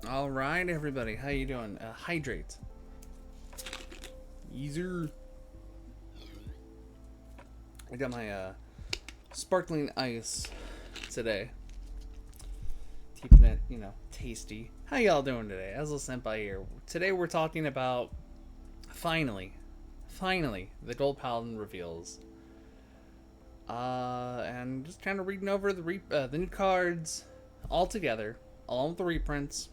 All right, everybody, how you doing? Hydrate. Easier. I got my sparkling ice today, keeping it, tasty. How y'all doing today? As a Senpai here. Today we're talking about finally, the Gold Paladin reveals. And just kind of reading over the new cards all together, along with the reprints,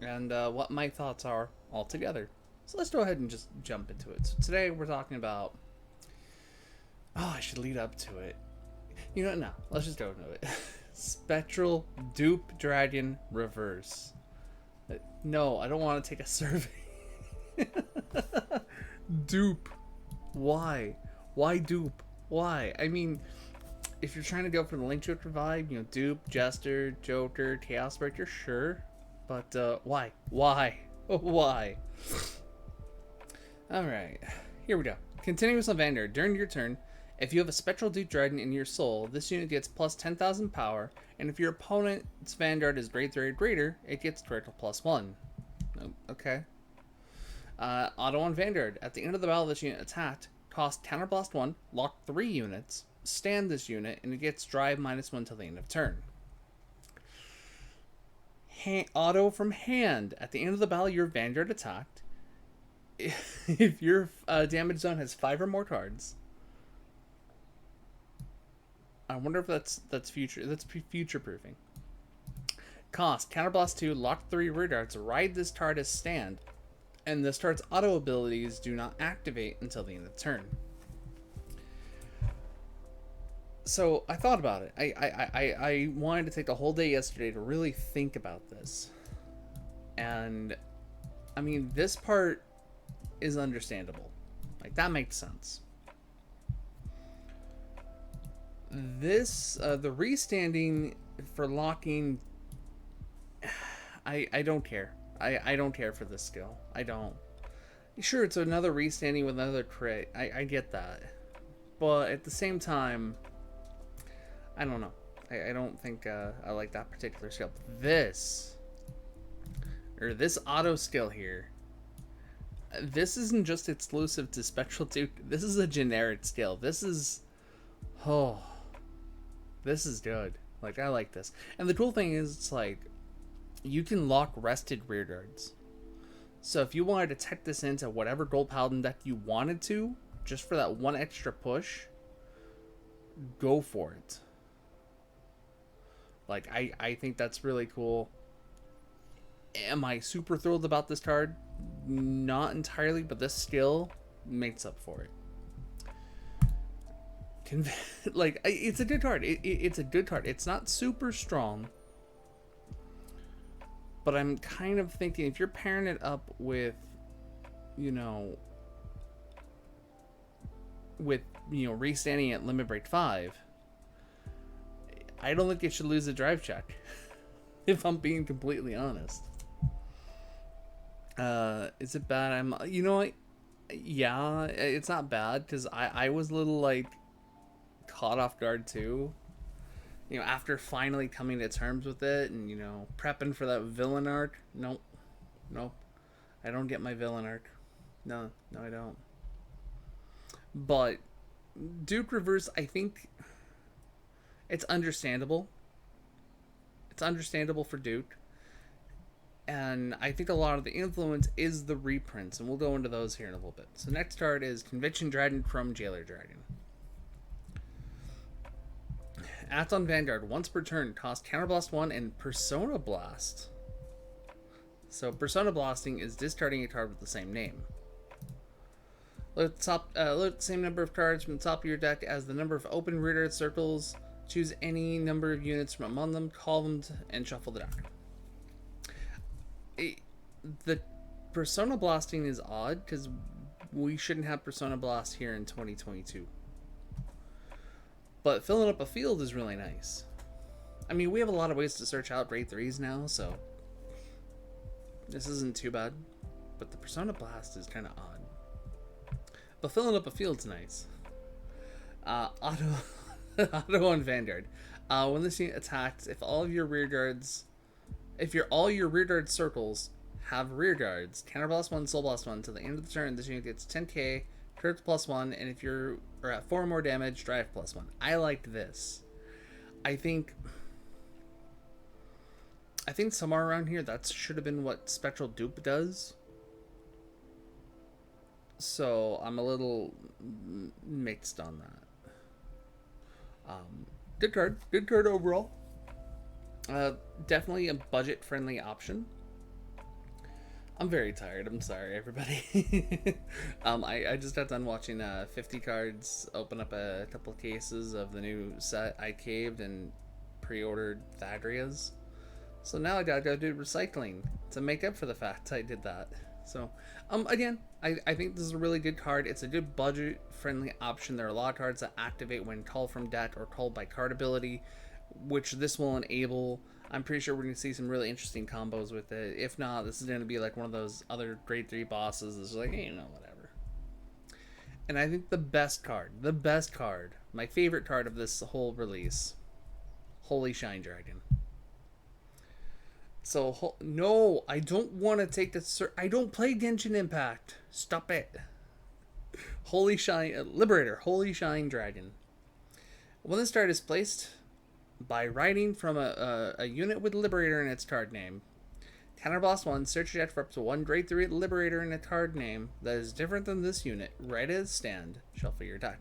and what my thoughts are all together. So let's go ahead and just jump into it. So today we're talking about. Oh, I should lead up to it. No, let's just go into it. Spectral Dupe Dragon Reverse. No, I don't want to take a survey. Dupe. Why? Why dupe? Why? I mean, if you're trying to go for the Link Joker vibe, Dupe, Jester, Joker, Chaos Breaker, sure. But why? Why? Why? Alright, here we go. Continuous on Vanguard. During your turn, if you have a Spectral Dupe Dragon in your soul, this unit gets plus 10,000 power, and if your opponent's Vanguard is grade 3 or greater, it gets critical plus 1. Okay. Auto on Vanguard. At the end of the battle, this unit attacked, cost Counterblast 1, lock 3 units, stand this unit, and it gets drive -1 till the end of turn. Auto from hand. At the end of the battle, your Vanguard attacked. If your damage zone has 5 or more cards, I wonder if that's future proofing. Cost Counterblast 2, lock 3 rear darts, ride this card as stand, and this card's auto abilities do not activate until the end of the turn. So I thought about it. I wanted to take the whole day yesterday to really think about this, and I mean, this part is understandable. Like, that makes sense. This the restanding for locking, I don't care. I don't care for this skill. I don't. Sure, it's another restanding with another crit. I get that, but at the same time, I don't know. I don't think I like that particular skill. This auto skill here. This isn't just exclusive to Spectral Dupe. This is a generic skill. This is good. Like, I like this. And the cool thing is, it's like, you can lock rested rear guards. So if you wanted to tech this into whatever Gold Paladin deck you wanted to, just for that one extra push, go for it. Like, I think that's really cool. Am I super thrilled about this card? Not entirely, but this skill makes up for it. Like, it's a good card. It's a good card. It's not super strong, but I'm kind of thinking if you're pairing it up with, restanding at Limit Break 5, I don't think it should lose a drive check. If I'm being completely honest. Is it bad? Yeah, it's not bad, because I was a little, like, caught off guard too. After finally coming to terms with it and, prepping for that villain arc. Nope. I don't get my villain arc. No, I don't. But Duke Reverse, I think it's understandable. It's understandable for Duke. And I think a lot of the influence is the reprints, and we'll go into those here in a little bit. So next card is Conviction Dragon from Jailer Dragon. Act on Vanguard. Once per turn, cost Counterblast 1 and Persona Blast. So Persona Blasting is discarding a card with the same name. Load the same number of cards from the top of your deck as the number of open rear guard circles. Choose any number of units from among them, call them, and shuffle the deck. The Persona Blasting is odd, because we shouldn't have Persona Blast here in 2022. But filling up a field is really nice. I mean, we have a lot of ways to search out grade 3s now, so this isn't too bad. But the Persona Blast is kind of odd. But filling up a field's nice. Auto on Vanguard. When this unit attacks, if all of your rear guards If all your rear guard circles have rear guards, counter plus 1, soul plus 1, till the end of the turn, this unit gets 10k, turret plus 1, and if you're at 4 more damage, drive plus 1. I liked this. I think somewhere around here that should have been what Spectral Dupe does. So I'm a little mixed on that. Good card overall. Definitely a budget-friendly option. I'm very tired. I'm sorry, everybody. I just got done watching 50 cards open up a couple of cases of the new set. I caved and pre-ordered Thadria's. So now I gotta go do recycling to make up for the fact I did that. So, again, I think this is a really good card. It's a good budget-friendly option. There are a lot of cards that activate when called from deck or called by card ability, which this will enable. I'm pretty sure we're going to see some really interesting combos with it. If not, this is going to be like one of those other grade 3 bosses that's like, hey, whatever. And I think the best card, my favorite card of this whole release, Holy Shine Dragon. So, no, I don't want to take this. I don't play Genshin Impact. Stop it. Holy Shine, Liberator, Holy Shine Dragon. When this card is placed, by writing from a unit with Liberator in its card name, counterblast 1, search your deck for up to 1 grade 3 Liberator in a card name that is different than this unit. Write as stand, shuffle your deck.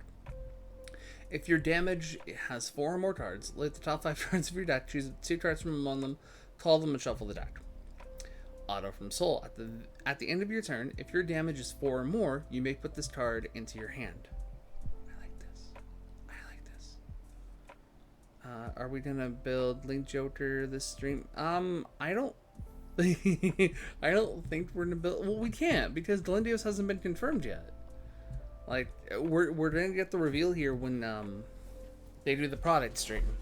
If your damage has 4 or more cards, lay the top 5 cards of your deck, choose 2 cards from among them, call them, and shuffle the deck. Auto from Soul. At the end of your turn, if your damage is 4 or more, you may put this card into your hand. Are we gonna build Link Joker this stream? I don't I don't think we're gonna build. Well, we can't because Delendios hasn't been confirmed yet. Like we're gonna get the reveal here when they do the product stream,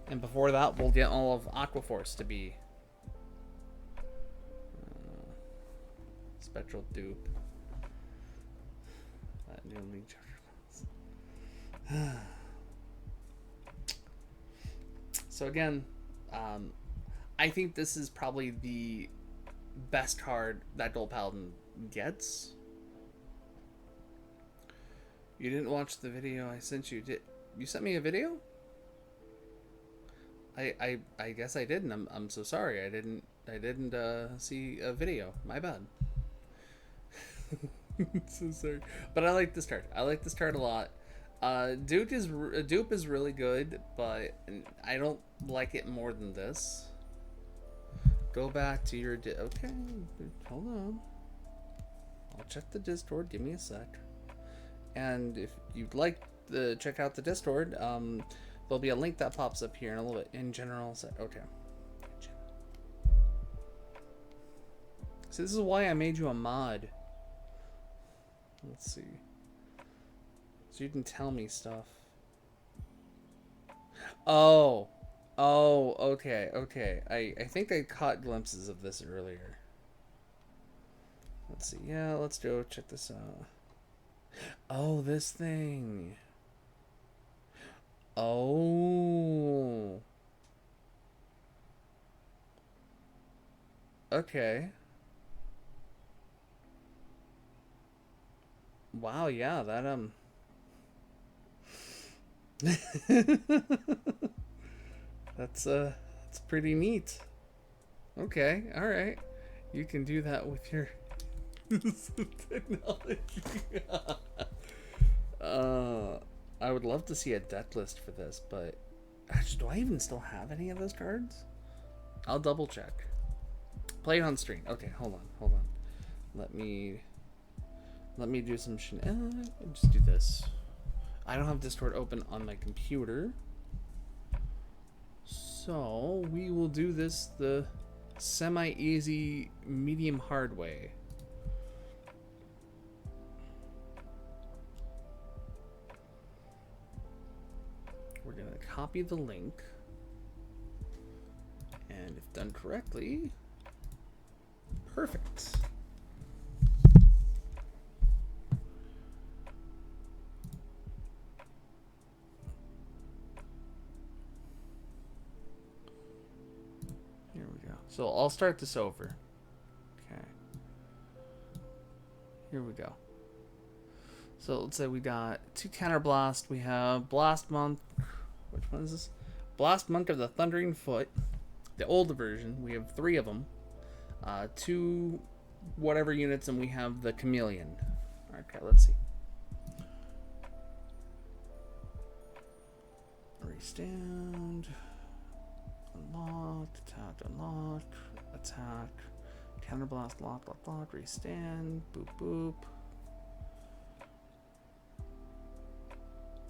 and before that we'll get all of Aquaforce to be Spectral Dupe. New Link Joker. So again, I think this is probably the best card that Gold Paladin gets. You didn't watch the video I sent you. Did you sent me a video? I guess I didn't. I'm so sorry. I didn't see a video. My bad. So sorry. But I like this card. I like this card a lot. Dupe is really good, but I don't like it more than this. Go back to your okay, hold on. I'll check the Discord. Give me a sec. And if you'd like to check out the Discord, there'll be a link that pops up here in a little bit. In general, okay. So this is why I made you a mod. Let's see. So you can tell me stuff. Oh, okay. I think I caught glimpses of this earlier. Let's see. Yeah, let's go check this out. Oh, this thing. Oh. Okay. Wow, yeah, that that's pretty neat. Okay, all right. You can do that with your technology. I would love to see a deck list for this, but actually, do I even still have any of those cards? I'll double check. Play it on stream. Okay, hold on. Let me do some just do this. I don't have Discord open on my computer, so we will do this the semi-easy, medium-hard way. We're gonna copy the link, and if done correctly, perfect. So I'll start this over. Okay. Here we go. So let's say we got 2 Counterblast. We have Blast Monk. Which one is this? Blast Monk of the Thundering Foot. The older version. We have 3 of them. 2 whatever units, and we have the Chameleon. Okay, let's see. Restand. Unlocked. Attack. Unlock. Attack. Counterblast. Lock. Lock. Lock. Restand. Boop. Boop.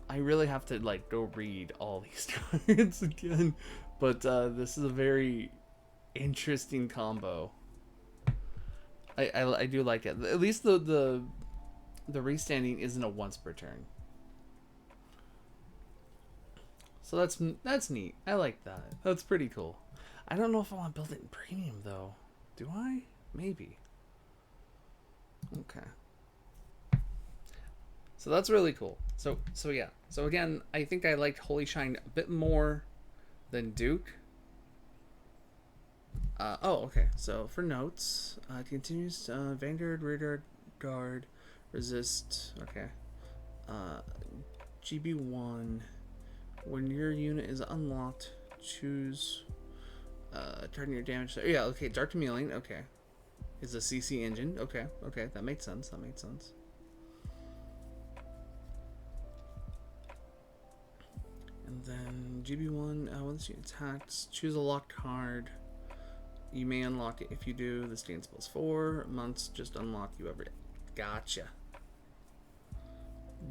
I really have to like go read all these cards again, but this is a very interesting combo. I do like it. At least the restanding isn't a once per turn. So that's neat. I like that. That's pretty cool. I don't know if I want to build it in premium though. Do I? Maybe. Okay. So that's really cool. So yeah. So again, I think I liked Holy Shine a bit more than Duke. Oh, okay. So for notes, it continues Vanguard, Rear Guard, Resist. Okay. GB1. When your unit is unlocked, choose target your damage. Yeah. Okay. Dark Chameleon. Okay. Is a CC engine. Okay. Okay. That makes sense. That makes sense. And then GB1, once you attacks, choose a locked card. You may unlock it. If you do, the stand spells 4 months. Just unlock you every day. Gotcha.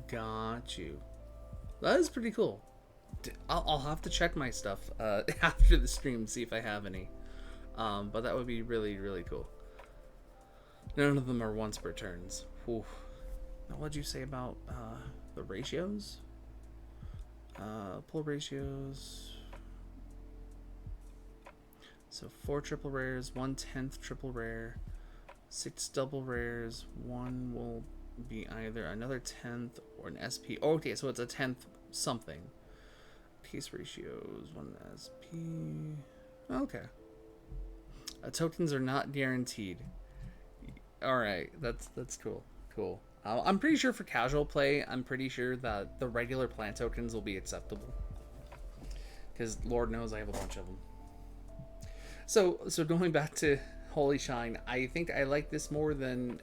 Got you. That is pretty cool. I'll have to check my stuff after the stream, see if I have any. But that would be really, really cool. None of them are once per turns. Whew. Now, what'd you say about the ratios? Pull ratios. So 4 triple rares, 1/10 triple rare, 6 double rares, 1 will be either another 10th or an SP. Oh, okay, so it's a 10th something. Case ratios, 1 SP. Okay. Tokens are not guaranteed. Alright, that's cool. Cool. I'm pretty sure for casual play, I'm pretty sure that the regular plant tokens will be acceptable. Because Lord knows I have a bunch of them. So going back to Holy Shine, I think I like this more than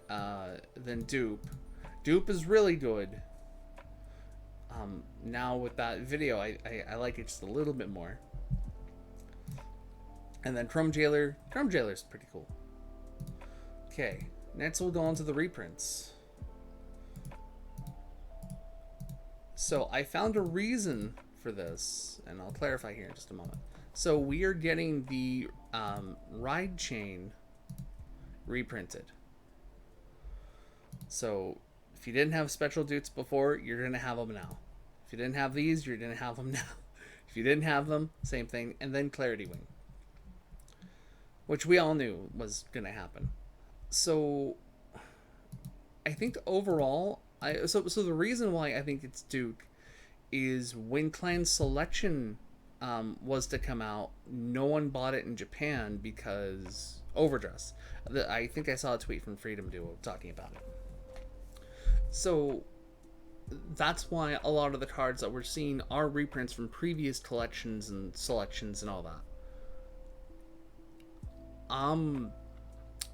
Dupe. Dupe is really good. Now with that video, I like it just a little bit more. And then Chrome Jailer. Chrome Jailer is pretty cool. Okay, next we'll go on to the reprints. So I found a reason for this, and I'll clarify here in just a moment. So we are getting the Ride Chain reprinted. So if you didn't have Spectral Dupes before, you're going to have them now. If you didn't have these, you're going to have them now. If you didn't have them, same thing. And then Clarity Wing, which we all knew was going to happen. So I think overall, so the reason why I think it's Duke is when Clan Selection was to come out, no one bought it in Japan because overdress. I think I saw a tweet from Freedom Duo talking about it. So that's why a lot of the cards that we're seeing are reprints from previous collections and selections and all that.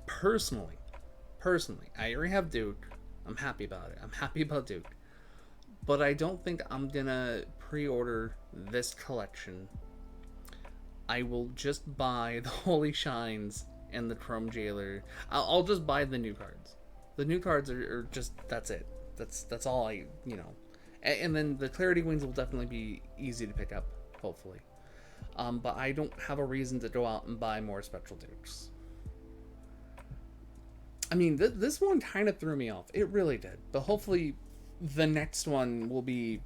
Personally, I already have Duke. I'm happy about it. I'm happy about Duke. But I don't think I'm gonna pre-order this collection. I will just buy the Holy Shines and the Chrome Jailer. I'll just buy the new cards. The new cards are just, that's it. That's all I, And then the Clarity Wings will definitely be easy to pick up, hopefully. But I don't have a reason to go out and buy more Spectral Dupes. I mean, this one kind of threw me off. It really did. But hopefully the next one will be...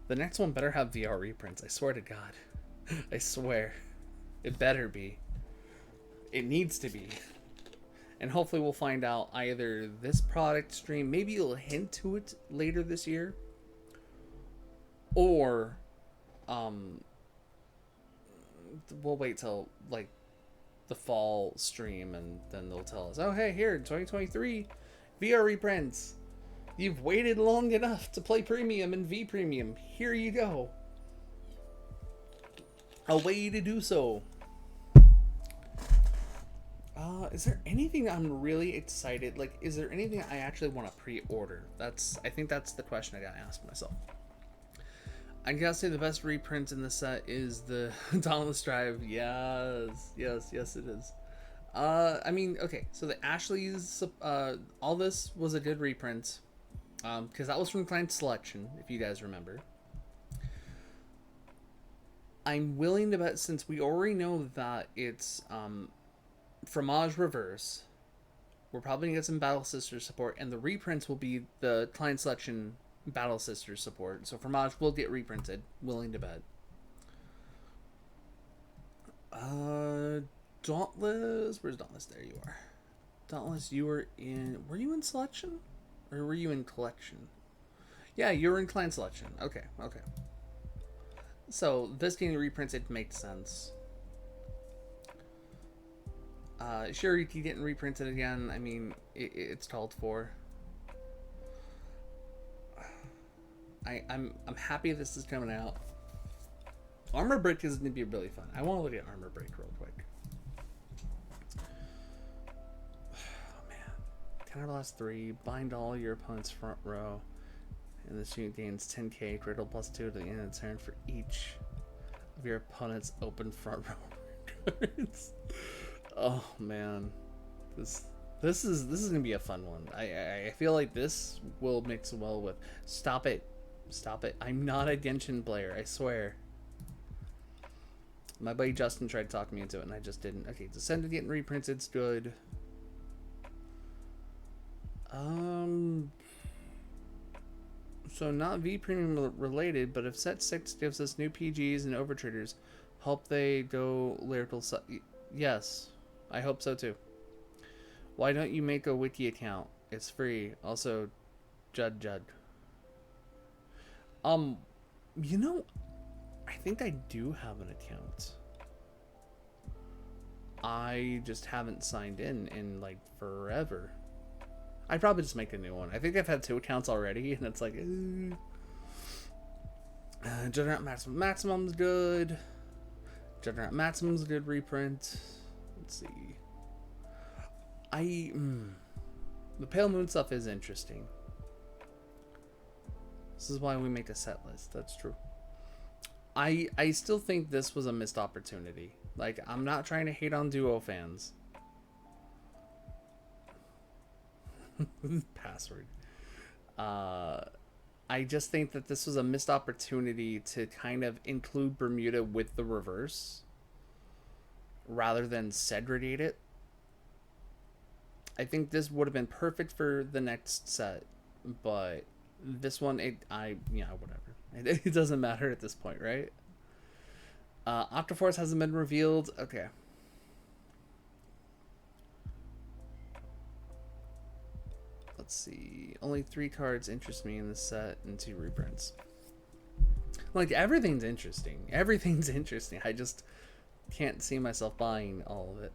The next one better have VR reprints. I swear to God. I swear. It better be. It needs to be. And hopefully we'll find out either this product stream, maybe it'll hint to it later this year, or we'll wait till like the fall stream, and then they'll tell us, oh hey, here 2023 VR reprints. You've waited long enough to play premium and V premium. Here you go. A way to do so. Is there anything I'm really excited? Like, is there anything I actually want to pre-order? I think that's the question I gotta ask myself. I gotta say the best reprint in the set is the Dauntless Drive. Yes, it is. I mean, okay, so the Ashley's, all this was a good reprint, because that was from Client Selection, if you guys remember. I'm willing to bet, since we already know that it's, Fromage Reverse, we're probably gonna get some Battle Sisters support, and the reprints will be the Client Selection Battle Sisters support. So Fromage will get reprinted, willing to bet. Dauntless, where's Dauntless? There you are. Dauntless, were you in Selection? Or were you in Collection? Yeah, you were in Client Selection. Okay. So this getting reprinted makes sense. Shiriki getting reprinted again, I mean, it's called for. I'm happy this is coming out. Armor Break is going to be really fun. I want to look at Armor Break real quick. Oh man. Counter Blast 3, bind all your opponent's front row, and this unit gains 10k, critical plus 2 to the end of the turn for each of your opponent's open front row cards. Oh man, this is gonna be a fun one. I feel like this will mix well with. Stop it! I'm not a Genshin player. I swear. My buddy Justin tried to talk me into it, and I just didn't. Okay, Descended getting reprinted's good. So not V Premium related, but if Set 6 gives us new PGs and overtriggers, hope they go lyrical. Yes. I hope so too. Why don't you make a wiki account? It's free. Also, Judd. You know, I think I do have an account. I just haven't signed in like forever. I'd probably just make a new one. I think I've had 2 accounts already, and it's like, Juggernaut Maximum's good. Juggernaut Maximum's a good reprint. Let's see. The Pale Moon stuff is interesting. This is why we make a set list. That's true. I still think this was a missed opportunity. Like, I'm not trying to hate on Duo fans. Password. I just think that this was a missed opportunity to kind of include Bermuda with the reverse, rather than segregate it. I think this would have been perfect for the next set, but this one, whatever. It doesn't matter at this point, right? Octoforce hasn't been revealed. Okay. Let's see. Only 3 cards interest me in this set and 2 reprints. Like, everything's interesting. Everything's interesting. I just can't see myself buying all of it.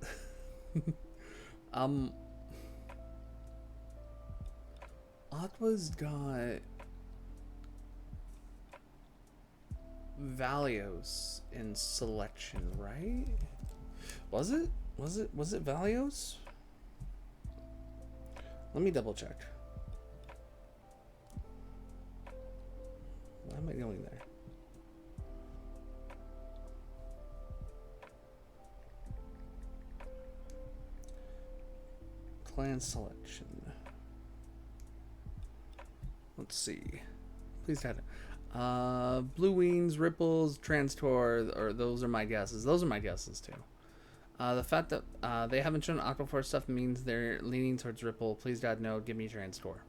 Aqua's got Valios in Selection, right? Was it Valios? Let me double check. Why am I going there? Clan Selection. Let's see. Please tell it. Blue Wings, Ripples, Transtor, or those are my guesses. Those are my guesses too. The fact that they haven't shown Aquaforce stuff means they're leaning towards Ripple. Please God, no, give me Transtor.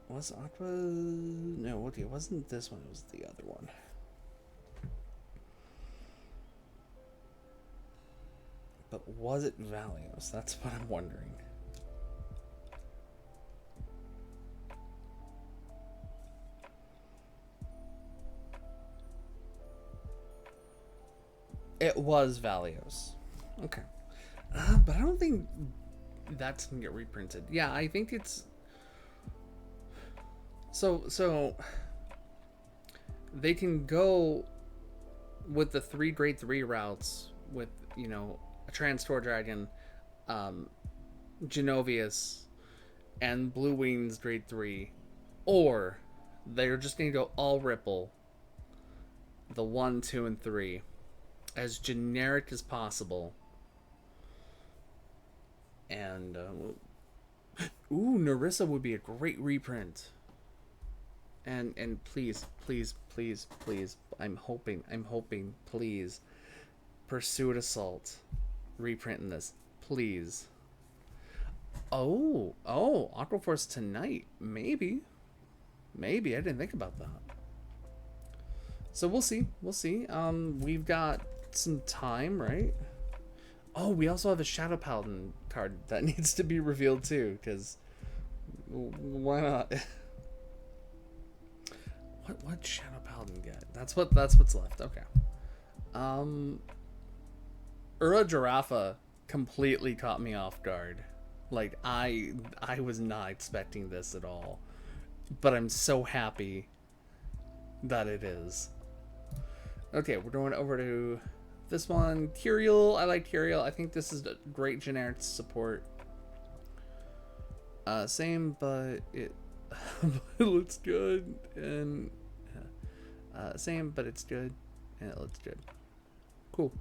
Was Aqua... No, okay, it wasn't this one, it was the other one. But was it Valios? That's what I'm wondering. It was Valios. Okay. But I don't think that's gonna get reprinted. Yeah, I think it's so they can go with the 3 grade 3 routes with, you know, a Trantor Dragon, Genovius, and Blue Wings grade 3, or they're just gonna go all Ripple, the 1, 2, and 3, as generic as possible. And ooh, Narissa would be a great reprint. And please, I'm hoping, please, Pursuit Assault reprinting this, please. Oh, Aquaforce tonight, maybe. I didn't think about that. So we'll see. We've got some time, right? Oh, we also have a Shadow Paladin card that needs to be revealed too, because why not? What Shadow Paladin get? That's what's left. Okay. Ura Giraffa completely caught me off guard. Like I was not expecting this at all. But I'm so happy that it is. Okay, we're going over to this one. Tyrael. I like Tyrael. I think this is a great generic support. Same, but it it looks good, and same, but it's good, and it looks good. Cool.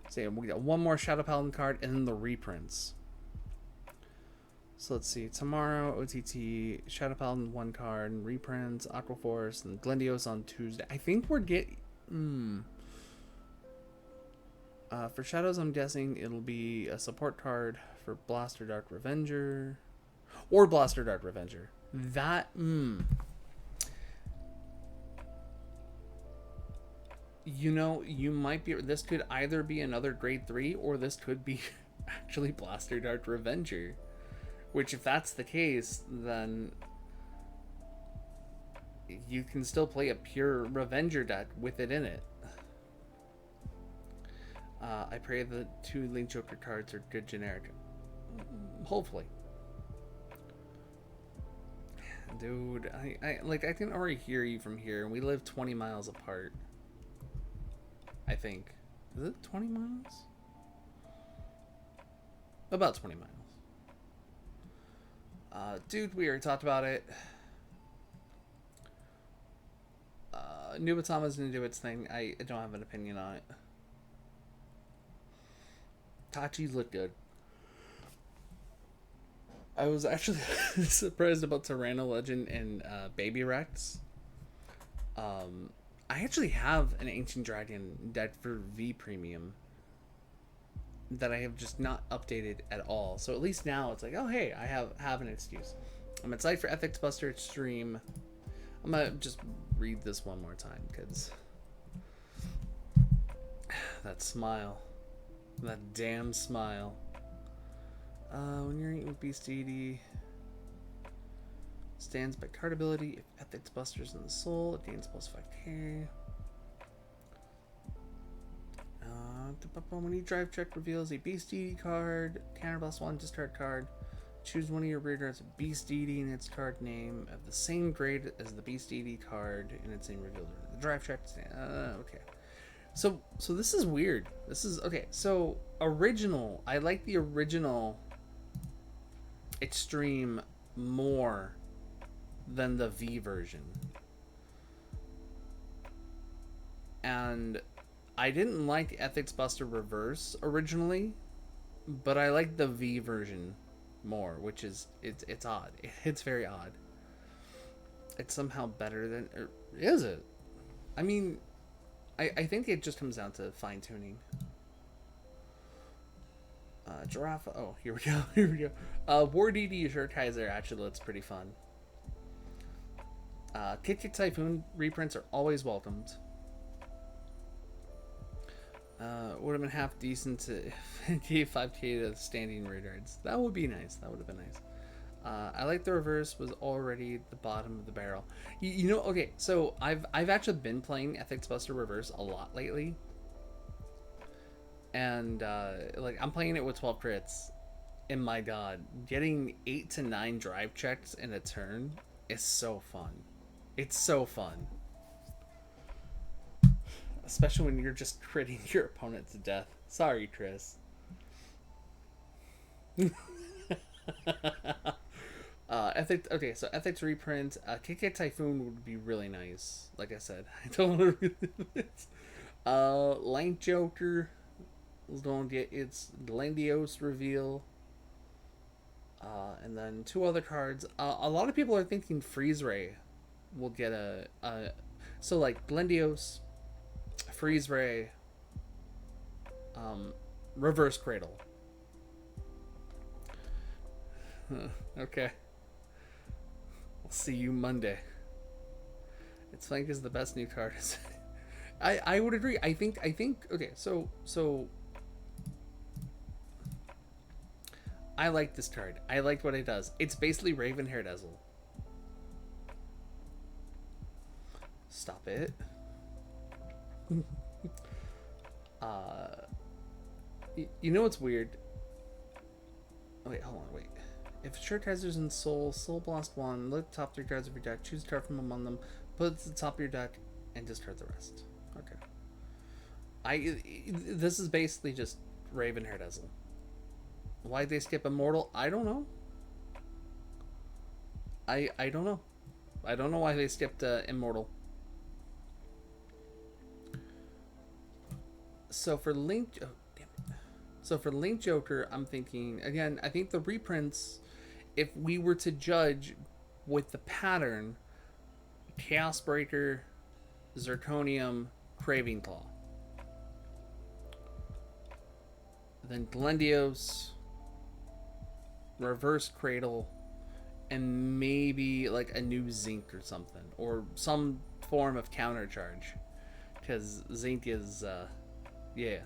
So yeah, we got one more Shadow Paladin card, and then the reprints. So let's see. Tomorrow, OTT, Shadow Paladin 1 card, and reprints, Aquaforce, and Glendios on Tuesday. I think we're getting... for Shadows, I'm guessing it'll be a support card for Blaster Dark Revenger. Or Blaster Dark Revenger. That... You know, you might be... This could either be another grade 3, or this could be actually Blaster Dark Revenger. Which, if that's the case, then you can still play a pure Revenger deck with it in it. I pray the 2 Link Joker cards are good generic. Hopefully. Dude, I can already hear you from here, and we live 20 miles apart. I think. Is it 20 miles? About 20 miles. Dude, we already talked about it. Nubatama's gonna do its thing. I don't have an opinion on it. Tachi's look good. I was actually surprised about Tyranno Legend and Baby Rex. I actually have an Ancient Dragon deck for V Premium that I have just not updated at all. So at least now it's like, oh hey, I have an excuse. I'm excited for Ethics Buster Stream. I'm gonna just read this one more time because that smile, that damn smile. When you're eating with Beast Deity, stands by card ability. If Ethics Buster's in the soul, it gains plus 5k. When you drive check reveals a Beast Deity card, counterblast 1, discard card. Choose one of your rear cards, Beast Deity in its card name, of the same grade as the Beast Deity card in its name revealed. The drive check. Okay. So this is weird. This is okay. So original. I like the original Extreme more than the V version, and I didn't like Ethics Buster Reverse originally, but I like the V version more, which is it's odd. It's very odd. It's somehow better than, or is it? I mean, I think it just comes down to fine tuning. Giraffe. Oh, here we go. War DD Shurkaiser actually looks pretty fun. Kick Typhoon reprints are always welcomed. Would have been half decent to give 5k to standing rearguards. That would be nice. That would have been nice. I like the reverse was already the bottom of the barrel. You know, okay, so I've actually been playing Ethics Buster Reverse a lot lately, and like I'm playing it with 12 crits, and my god, getting 8 to 9 drive checks in a turn is so fun. It's so fun, especially when you're just critting your opponent to death. Sorry, Chris. Ethics. Okay, so ethics reprint. KK Typhoon would be really nice. Like I said, I don't want to relive it. Light Joker is going to get its Glendios reveal. And then two other cards. A lot of people are thinking Freeze Ray will get a so like Glendios, Freeze Ray, Reverse Cradle. Okay. I'll see you Monday. It's Flank is the best new card. I would agree. I think okay, so I like this card. I like what it does. It's basically Ravenhair Dazzle. Stop it. You know what's weird? Wait, hold on, wait. If Shirt Hazards in Soul Blast 1, look at the top 3 cards of your deck, choose a card from among them, put it to the top of your deck, and discard the rest. Okay. This is basically just Ravenhair Dazzle. Why'd they skip Immortal? I don't know. I don't know. I don't know why they skipped Immortal. So for Link... Oh, damn it. So for Link Joker, I'm thinking... Again, I think the reprints... If we were to judge with the pattern... Chaos Breaker, Zirconium, Craving Claw. Then Glendios... Reverse Cradle, and maybe like a new Zinc or something, or some form of counter charge, because Zinc is yeah.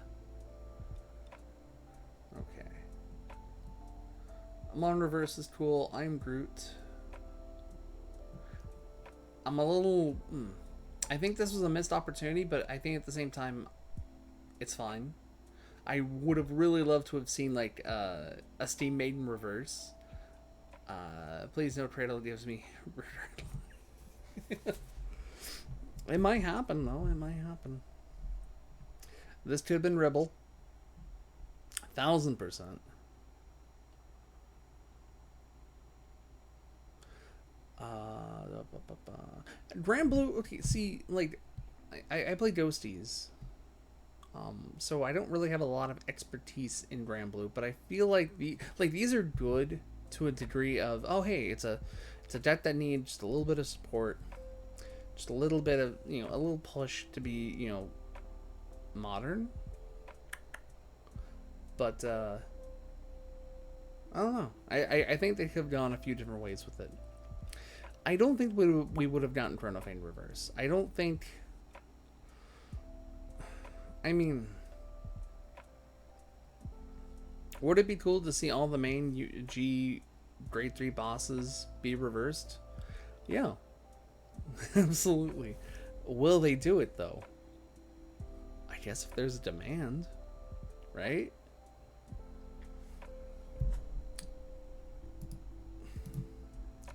Okay. Amon Reverse is cool. I'm Groot. I'm a little I think this was a missed opportunity, but I think at the same time it's fine. I would have really loved to have seen like a Steam Maiden Reverse. Please no Cradle gives me. It might happen though. It might happen. This could have been Rebel. 1000%. Grand Blue. Okay, see, like I play Ghosties. So I don't really have a lot of expertise in Grand Blue, but I feel like these are good to a degree of, oh hey, it's a deck that needs just a little bit of support, just a little bit of, a little push to be, modern. But I don't know. I think they could have gone a few different ways with it. I don't think we would have gotten Chronofane Reverse. I don't think. I mean, would it be cool to see all the main G grade 3 bosses be reversed? Yeah, absolutely. Will they do it though? I guess if there's a demand, right?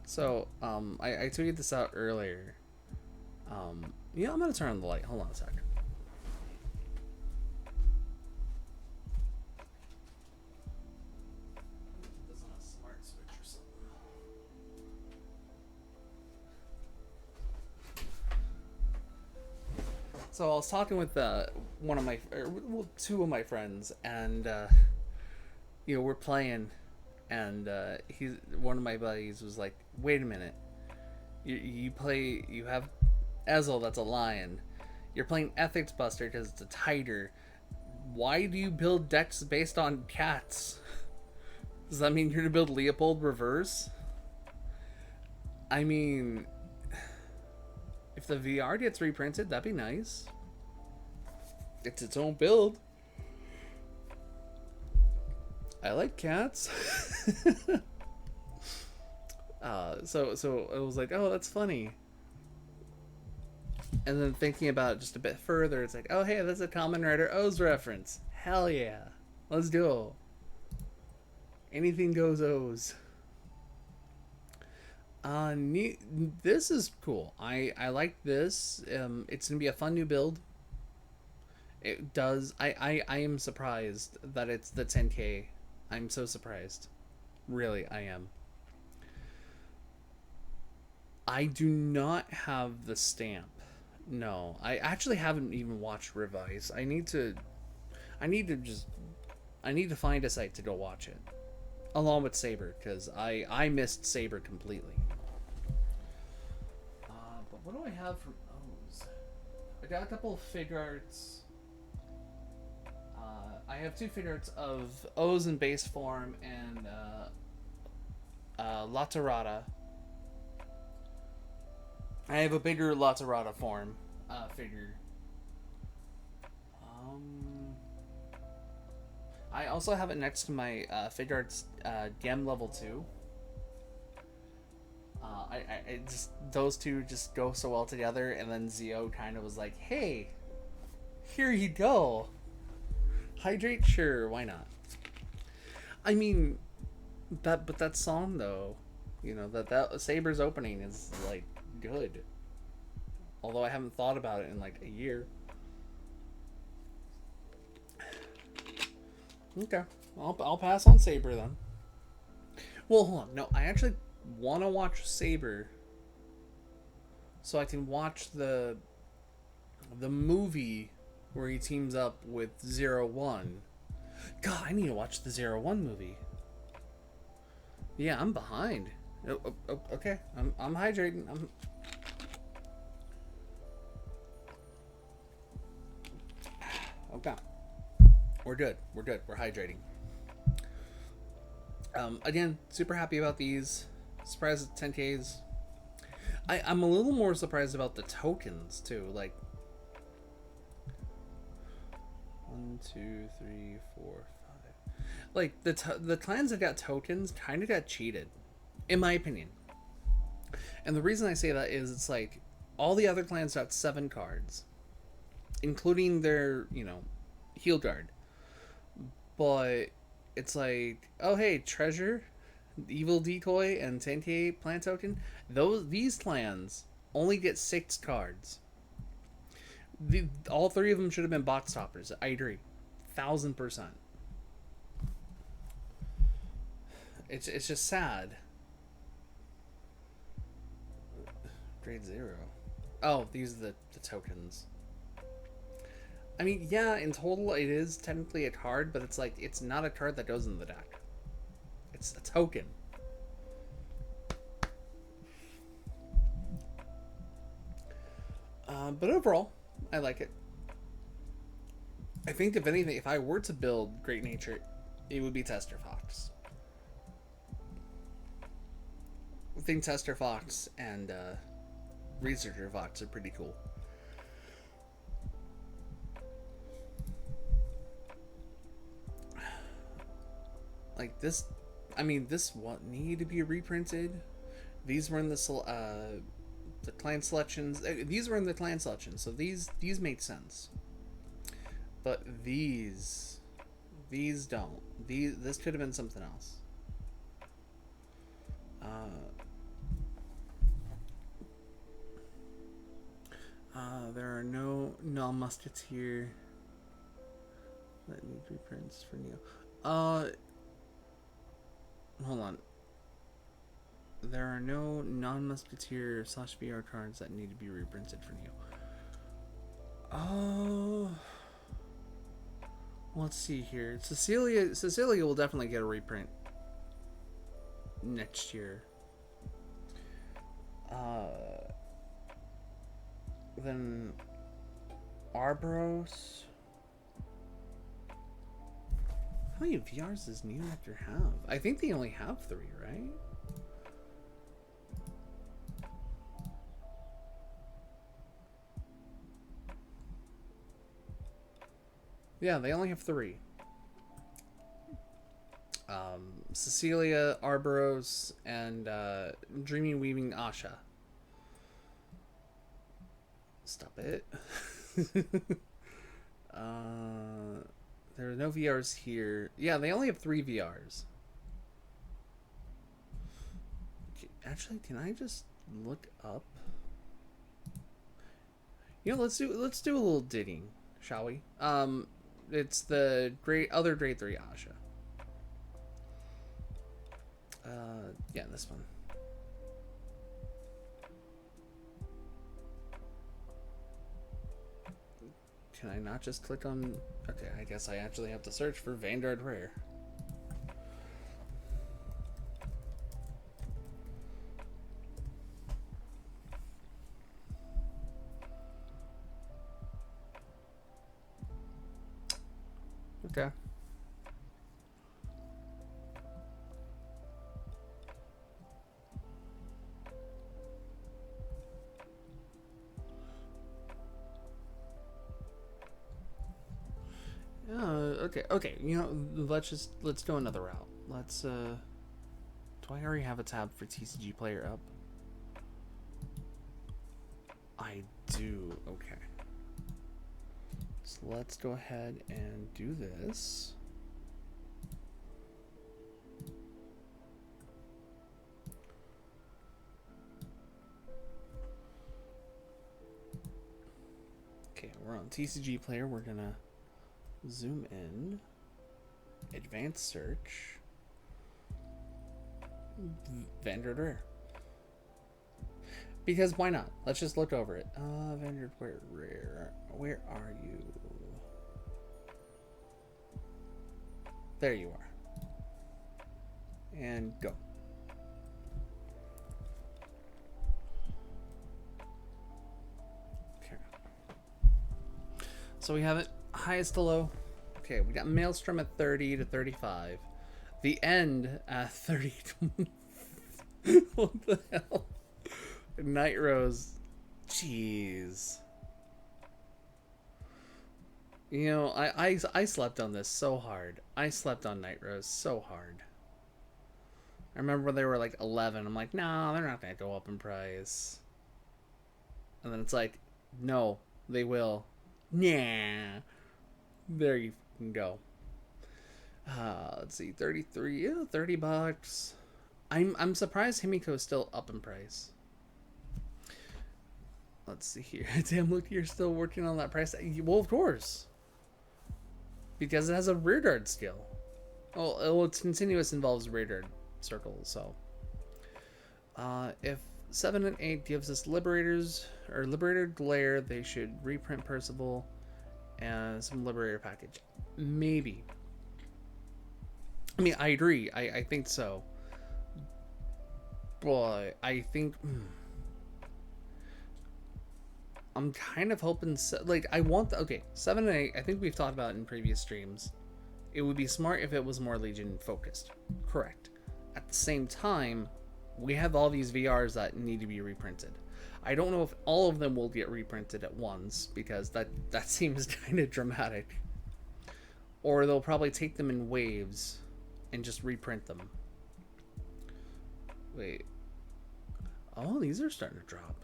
So, I tweeted this out earlier. Yeah, I'm gonna turn on the light. Hold on a second. So I was talking with two of my friends, and we're playing, and one of my buddies was like, "Wait a minute, you have Ezel, that's a lion. You're playing Ethics Buster because it's a tiger. Why do you build decks based on cats? Does that mean you're gonna build Leopold Reverse? I mean." If the VR gets reprinted, that'd be nice. It's its own build. I like cats. So it was like, oh, that's funny. And then thinking about it just a bit further, it's like, oh, hey, that's a Kamen Rider O's reference. Hell yeah, let's do it. Anything goes O's. This is cool. I like this. It's gonna be a fun new build. It does. I am surprised that it's the 10K. I'm so surprised. Really, I am. I do not have the stamp. No, I actually haven't even watched Revise. I need to just. I need to find a site to go watch it, along with Saber, because I missed Saber completely. But what do I have from O's? I got a couple of fig arts. I have two fig arts of O's in base form and Laterata. I have a bigger Laterata form figure. I also have it next to my fig arts Gem level 2. I just those two just go so well together, and then Zio kind of was like, "Hey, here you go. Hydrate, sure, why not?" I mean, that song though, that Saber's opening is like good. Although I haven't thought about it in like a year. Okay, I'll pass on Saber then. Well, hold on. No, I actually want to watch Saber so I can watch the movie where he teams up with 01. God, I need to watch the 01 movie. Yeah, I'm behind. Okay, I'm hydrating. Okay. We're good. We're hydrating. Again, super happy about these. Surprised at 10Ks. I'm a little more surprised about the tokens too. Like 1, 2, 3, 4, 5. Like the clans that got tokens kind of got cheated, in my opinion. And the reason I say that is it's like all the other clans got 7 cards, including their heal guard. But it's like, oh hey, treasure, evil decoy, and 10K plant token. These clans only get 6 cards. All 3 of them should have been box toppers. I agree, 1000%. It's just sad. Grade 0. Oh, these are the tokens. I mean, yeah, in total it is technically a card, but it's like it's not a card that goes in the deck. It's a token. But overall, I like it. I think if anything, if I were to build Great Nature, it would be Tester Fox. I think Tester Fox and Researcher Fox are pretty cool. Like this, I mean, this what need to be reprinted. These were in the clan selections. These were in the clan selections, so these made sense. But these don't. This could have been something else. There are no non-musketeer that need reprints for Neo. Hold on. There are no non-musketeer / VR cards that need to be reprinted for Neo. Oh, let's see here. Cecilia will definitely get a reprint next year. Then Arbros. How many VRs does New Actor have? I think they only have 3, right? Yeah, they only have 3. Cecilia, Arboros, and Dreaming Weaving Asha. Stop it. There are no VRs here. Yeah, they only have 3 VRs. Actually, can I just look up? You know, let's do a little digging, shall we? It's the other grade 3 Asha. Yeah, this one. Can I not just click on... Okay, I guess I actually have to search for Vanguard Rare. Okay. Okay. You know, let's go another route. Let's do I already have a tab for TCG Player up? I do. Okay. So let's go ahead and do this. Okay, we're on TCG Player. We're gonna zoom in, advanced search, Vanguard Rare. Because why not? Let's just look over it. Vanguard Rare. Where are you? There you are. And go. Okay. So we have it highest to low. Okay, we got Maelstrom at 30 to 35. The End at 30 to... What the hell? Night Rose. Jeez. You know, I slept on this so hard. I slept on Night Rose so hard. I remember when they were like 11. I'm like, no, they're not going to go up in price. And then it's like, no, they will. Nah. There you can go. Let's see, 33, yeah, $30. I'm surprised Himiko's still up in price. Let's see here. Damn, look, you're still working on that price. Well, of course. Because it has a rear guard skill. Oh, it's continuous involves rear guard circles, so. If 7 and 8 gives us Liberators, or Liberator Glare, they should reprint Percival and some Liberator package. Maybe. I mean, I agree. I think so. But I think... I'm kind of hoping... Like, I want... Okay, 7 and 8, I think we've talked about it in previous streams. It would be smart if it was more Legion focused. Correct. At the same time, we have all these VRs that need to be reprinted. I don't know if all of them will get reprinted at once, because that seems kind of dramatic. Or they'll probably take them in waves and just reprint them. Wait. Oh, these are starting to drop.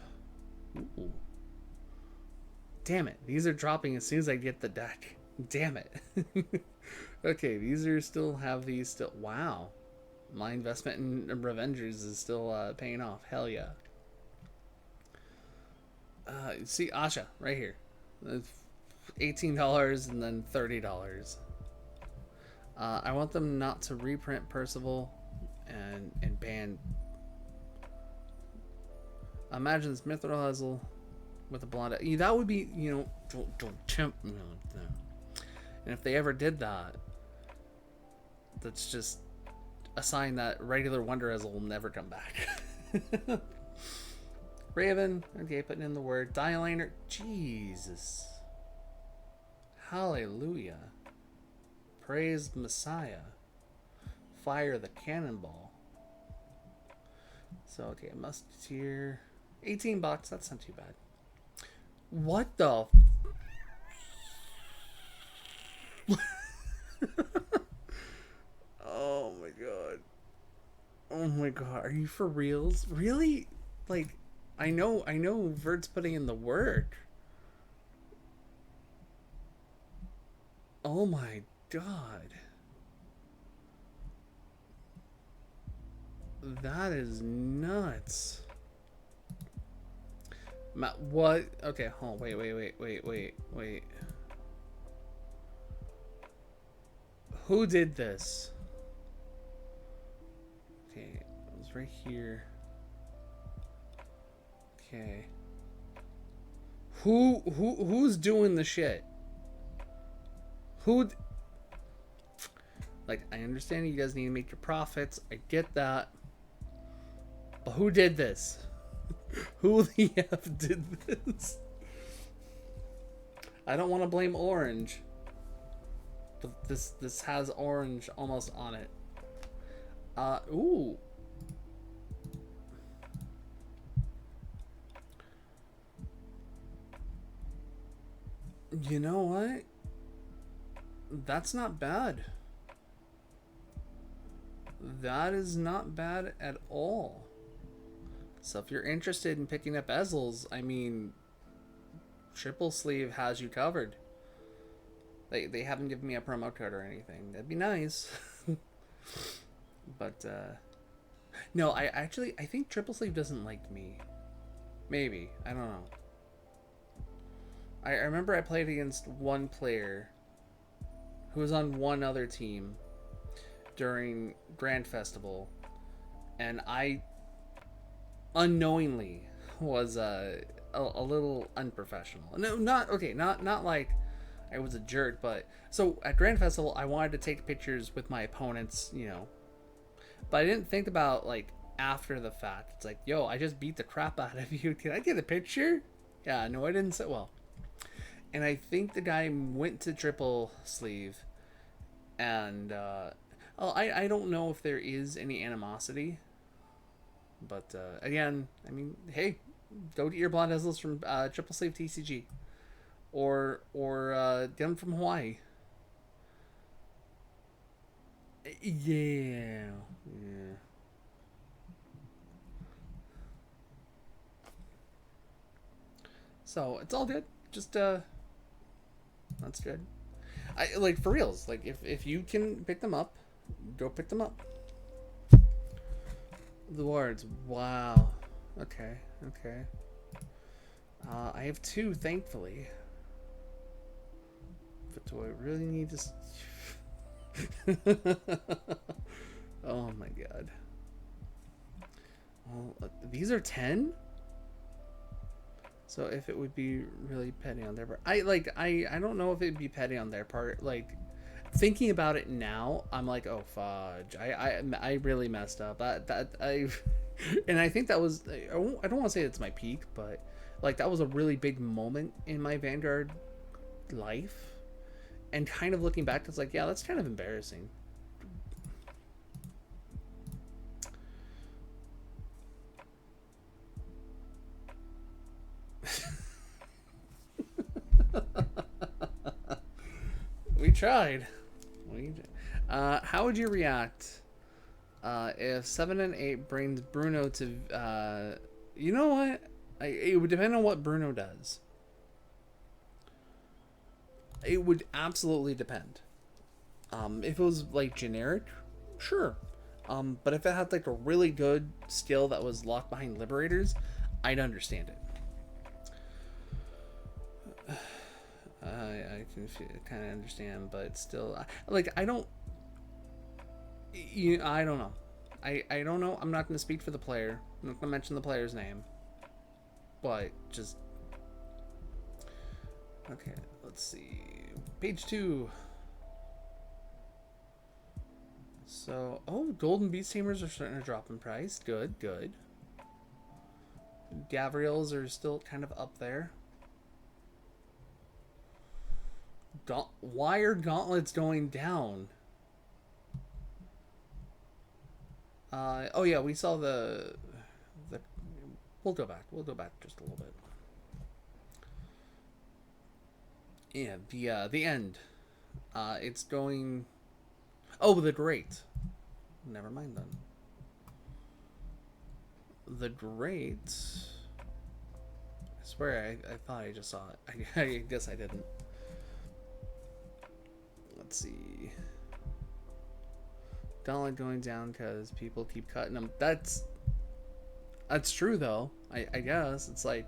Ooh. Damn it. These are dropping as soon as I get the deck. Damn it. Okay, these are still have these still. Wow. My investment in Revengers is still paying off. Hell yeah. See, Asha, right here. $18 and then $30. I want them not to reprint Percival and ban. Imagine this Mithril Hazel with a blonde. That would be, you know, don't tempt me. And if they ever did that, that's just a sign that regular Wonder Hazel will never come back. Raven, okay, putting in the word. Dialiner, Jesus. Hallelujah. Praise Messiah. Fire the Cannonball. So, okay, Musketeer. $18, that's not too bad. What the... Oh my Oh my god, are you for reals? Really? Like, I know Vert's putting in the work. Oh my god. That is nuts. What? Okay, hold on. Wait. Who did this? Okay, it was right here. Okay. Who's doing the shit? Who? Like, I understand you guys need to make your profits. I get that. But who did this? Who the F did this? I don't want to blame Orange. But this has orange almost on it. Ooh. You know what? That's not bad. That is not bad at all. So if you're interested in picking up Ezels, I mean, Triple Sleeve has you covered. They haven't given me a promo code or anything. That'd be nice. But no, I think Triple Sleeve doesn't like me. Maybe, I don't know. I remember I played against one player who was on one other team during Grand Festival, and I unknowingly was a little unprofessional. No, not okay, not like I was a jerk, but so at Grand Festival I wanted to take pictures with my opponents, you know, but I didn't think about like after the fact. It's like, yo, I just beat the crap out of you. Can I get a picture? Yeah, no, I didn't say well. And I think the guy went to Triple Sleeve, and I don't know if there is any animosity, but again, I mean, hey, go get your blonde Ezels from Triple Sleeve TCG, or get them from Hawaii. Yeah, yeah. So it's all good. Just that's good. I like for reals. Like if you can pick them up, go pick them up. The words. Wow. Okay. Okay. I have two, thankfully. But do I really need to? Oh my god. Well, these are 10. So if it would be really petty on their part, I don't know if it'd be petty on their part. Like thinking about it now, I'm like, oh fudge, I really messed up. That I, and I think that was I don't want to say it's my peak, but like that was a really big moment in my Vanguard life. And kind of looking back, it's like, yeah, that's kind of embarrassing. We tried. How would you react if 7 and 8 brings Bruno to? You know what? It would depend on what Bruno does. It would absolutely depend. If it was like generic, sure. But if it had like a really good skill that was locked behind Liberators, I'd understand it. I can kind of understand, but still, like I don't. I don't know. I don't know. I'm not going to speak for the player. I'm not going to mention the player's name. But just okay. Let's see. Page 2. So, oh, golden beast tamers are starting to drop in price. Good, good. Gavriels are still kind of up there. Why are gauntlets going down? Oh yeah, we saw the. We'll go back. We'll go back just a little bit. Yeah, the end. It's going. Oh, the great. Never mind then. The Great. I swear I thought I just saw it. I guess I didn't. Let's see. Don't like going down because people keep cutting them. That's true though. I guess it's like,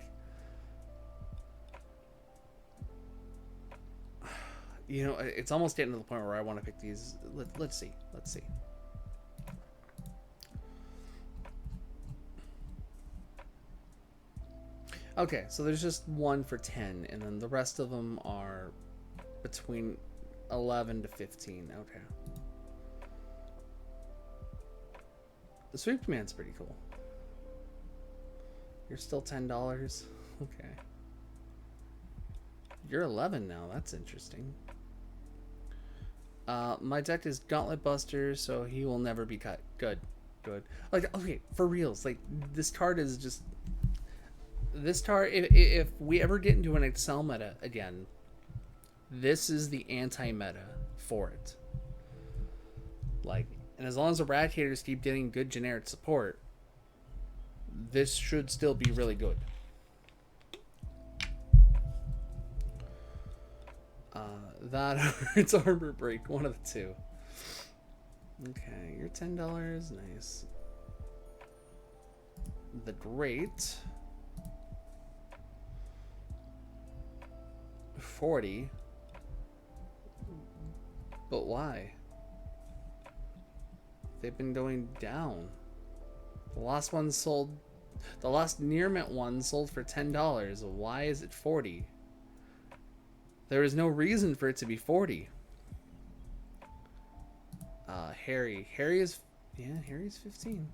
you know, it's almost getting to the point where I want to pick these. Let's see. Okay, so there's just one for 10, and then the rest of them are between 11 to 15. Okay. The Sweep Command's pretty cool. You're still $10. Okay. You're 11 now. That's interesting. My deck is Gauntlet Buster, so he will never be cut. Good. Like, okay, for reals. Like, this card is just... This card, if we ever get into an Excel meta again, this is the anti-meta for it. Like, and as long as the Eradicators keep getting good generic support, this should still be really good. That or it's Armor Break, one of the two. Okay, you're $10. Nice. The Great. 40. But why? They've been going down. The last one sold, the last near mint one sold for $10. Why is it 40? There is no reason for it to be 40. Harry is, yeah, Harry's 15.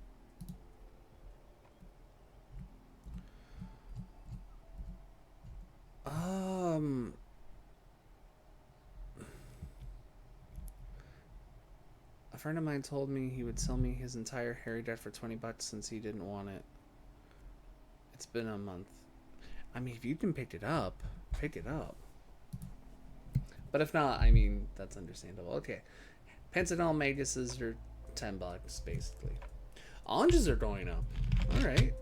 A friend of mine told me he would sell me his entire Harry deck for $20 since he didn't want it. It's been a month. I mean, if you can pick it up, pick it up. But if not, I mean, that's understandable. Okay. Pentanol Maguses are $10, basically. Anges are going up. Alright.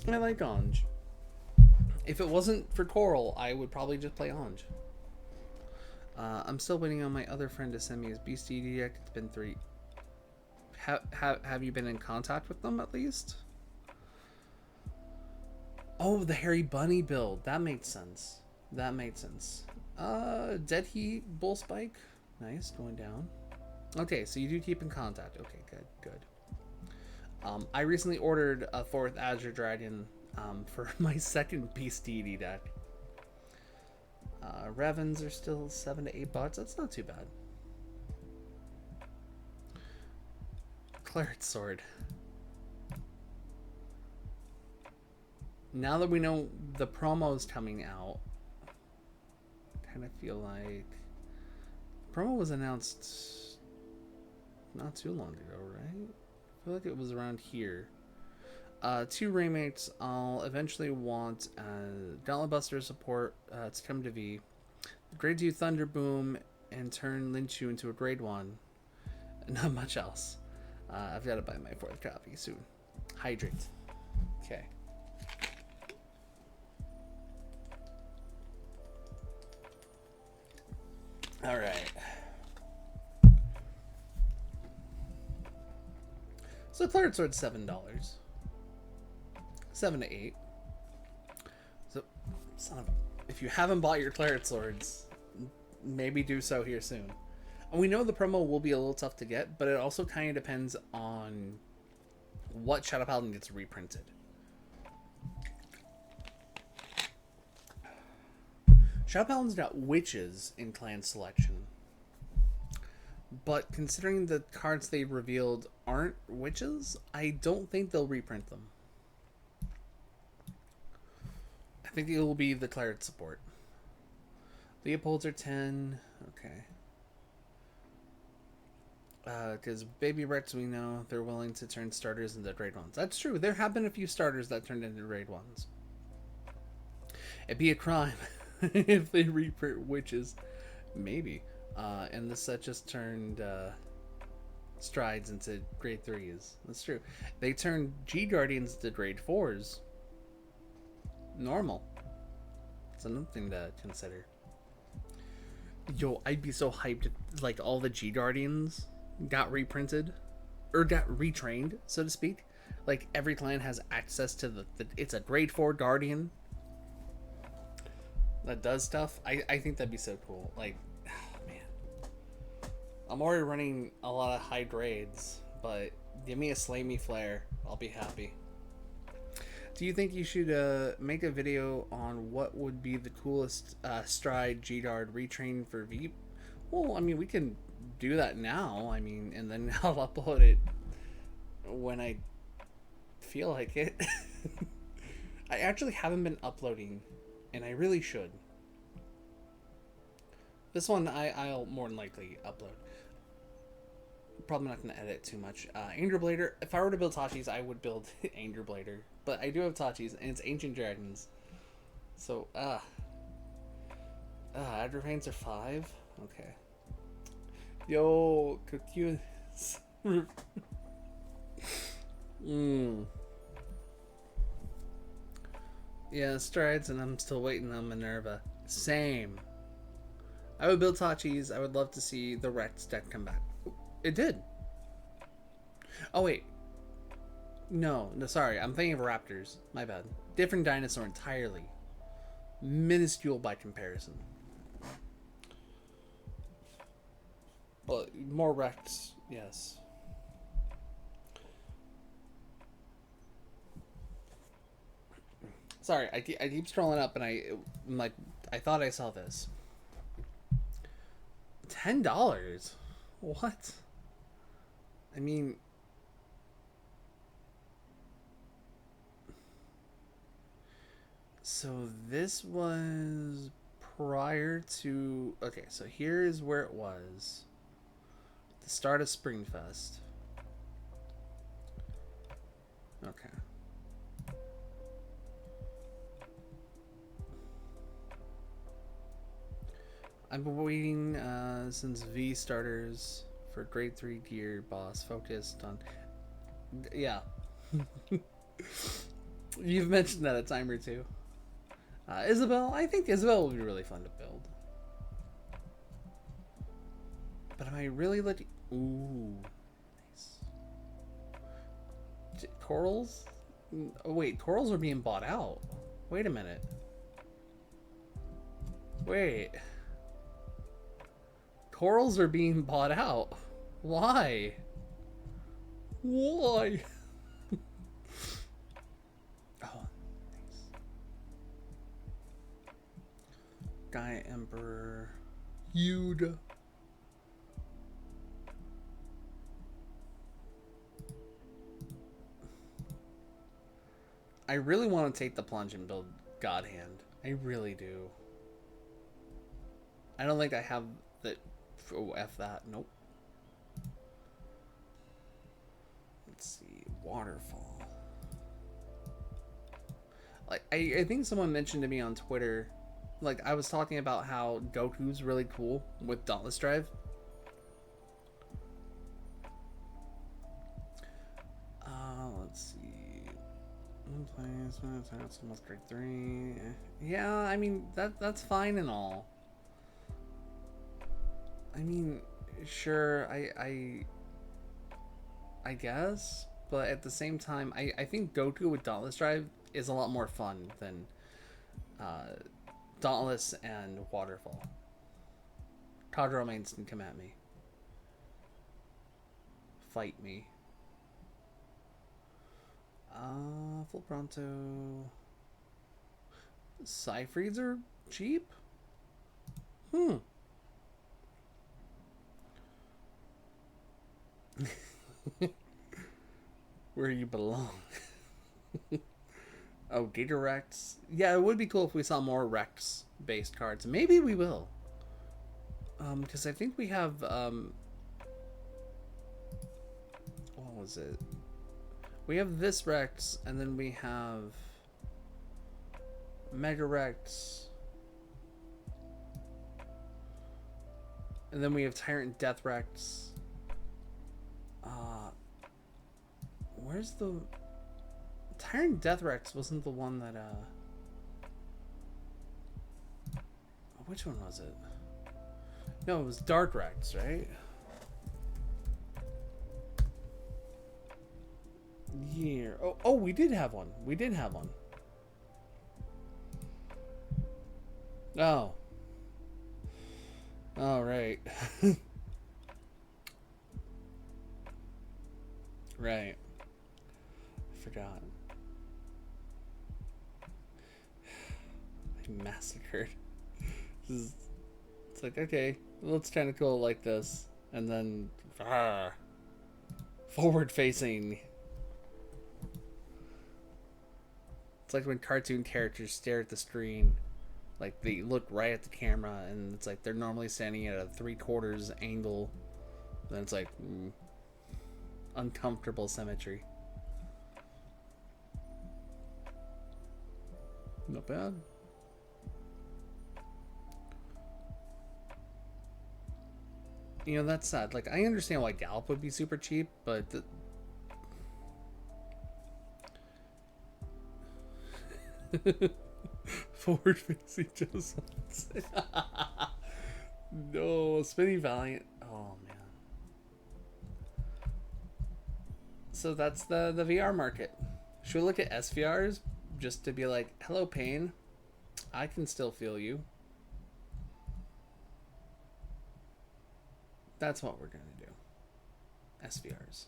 I like Ange. If it wasn't for Coral, I would probably just play Ange. I'm still waiting on my other friend to send me his Beast ED deck. It's been 3. Have you been in contact with them at least? Oh, the Harry Bunny build. That made sense. Dead Heat, Bull Spike. Nice, going down. Okay, so you do keep in contact. Okay, good. I recently ordered a 4th Azure Dragon for my second Beast Deity deck. Revens are still $7 to $8. That's not too bad. Claret Sword. Now that we know the promo's coming out, I kind of feel like the promo was announced not too long ago, right? I feel like it was around here. 2 remakes. I'll eventually want Gauntlet Buster support to come to V. Grade 2 Thunder Boom and turn Linchu into a grade 1. Not much else. I've got to buy my 4th copy soon. Hydrate. Okay. All right. So Claret Sword's $7. 7 to 8. So, son of a, if you haven't bought your Claret Swords, maybe do so here soon. And we know the promo will be a little tough to get, but it also kind of depends on what Shadow Paladin gets reprinted. Shadow Paladin's got witches in clan selection, but considering the cards they revealed aren't witches, I don't think they'll reprint them. I think it will be the Claret support. Leopolds are 10. Okay. Because Baby Rets, we know they're willing to turn starters into grade 1s. That's true. There have been a few starters that turned into grade 1s. It'd be a crime if they reprint witches. Maybe. And the set just turned strides into grade 3s. That's true. They turned G Guardians to grade 4s. Normal. It's another thing to consider. Yo, I'd be so hyped if, like, all the G Guardians got reprinted. Or got retrained, so to speak. Like, every clan has access to the it's a grade 4 Guardian that does stuff. I think that'd be so cool. Like, oh, man. I'm already running a lot of high grades, but give me a Slay Me Flare. I'll be happy. Do you think you should make a video on what would be the coolest Stride G-Guard retrain for Veep? Well, I mean, we can do that now. I mean, and then I'll upload it when I feel like it. I actually haven't been uploading, and I really should. This one I'll more than likely upload. Probably not going to edit too much. Anger Blader. If I were to build Tachis, I would build Anger Blader. But I do have Tachis, and it's Ancient Dragons. So, Adrofanes are 5? Okay. Yo, could you... Yeah, Strides, and I'm still waiting on Minerva. Same. I would build Tachis. I would love to see the Rex deck come back. It did. Oh, wait. No, sorry. I'm thinking of Raptors. My bad. Different dinosaur entirely. Minuscule by comparison. But more Rex, yes. Sorry, I keep scrolling up, and I'm like, I thought I saw this. $10? What? I mean, so this was prior to, okay, so here is where it was. The start of Springfest. Okay. I've been waiting since V starters for grade 3 gear boss focused on... Yeah. You've mentioned that a time or two. Isabel, I think Isabel will be really fun to build. But am I really letting... Ooh. Nice. Corals? Oh, wait, corals are being bought out. Wait a minute. Wait. Corals are being bought out. Why? Why? Oh, nice. Gaia Emperor. Yuda. I really want to take the plunge and build God Hand. I really do. I don't think I have the... Oh, F that. Nope. Let's see. Waterfall. Like, I think someone mentioned to me on Twitter, like, I was talking about how Goku's really cool with Dauntless Drive. Let's see. One place, that's almost grade 3. Yeah, I mean, that's fine and all. I mean, sure, I guess, but at the same time, I think Goku with Dauntless Drive is a lot more fun than Dauntless and Waterfall. Tadro mains can come at me. Fight me. Full Pronto. Cyfreeds are cheap? Where you belong. Oh, Gator Rex. Yeah, it would be cool if we saw more Rex based cards. Maybe we will. Because I think we have what was it? We have this Rex, and then we have Mega Rex, and then we have Tyrant Death Rex. Where's the Tyrant Deathrex? Wasn't the one that which one was it? No, it was Dark Rex, right? Yeah. Oh, we did have one. We did have one. Oh. Oh, right. Right. I forgot. I massacred. It's like, okay, let's kind of go like this. And then... forward facing. It's like when cartoon characters stare at the screen. Like, they look right at the camera, and it's like they're normally standing at a 3/4 angle. Then it's like... uncomfortable symmetry. Not bad. You know, that's sad. Like, I understand why Gallop would be super cheap, but... Forward facing just once. No, Spinny Valiant. Oh, man. So that's the VR market. Should we look at SVRs just to be like, hello, pain. I can still feel you. That's what we're going to do. SVRs.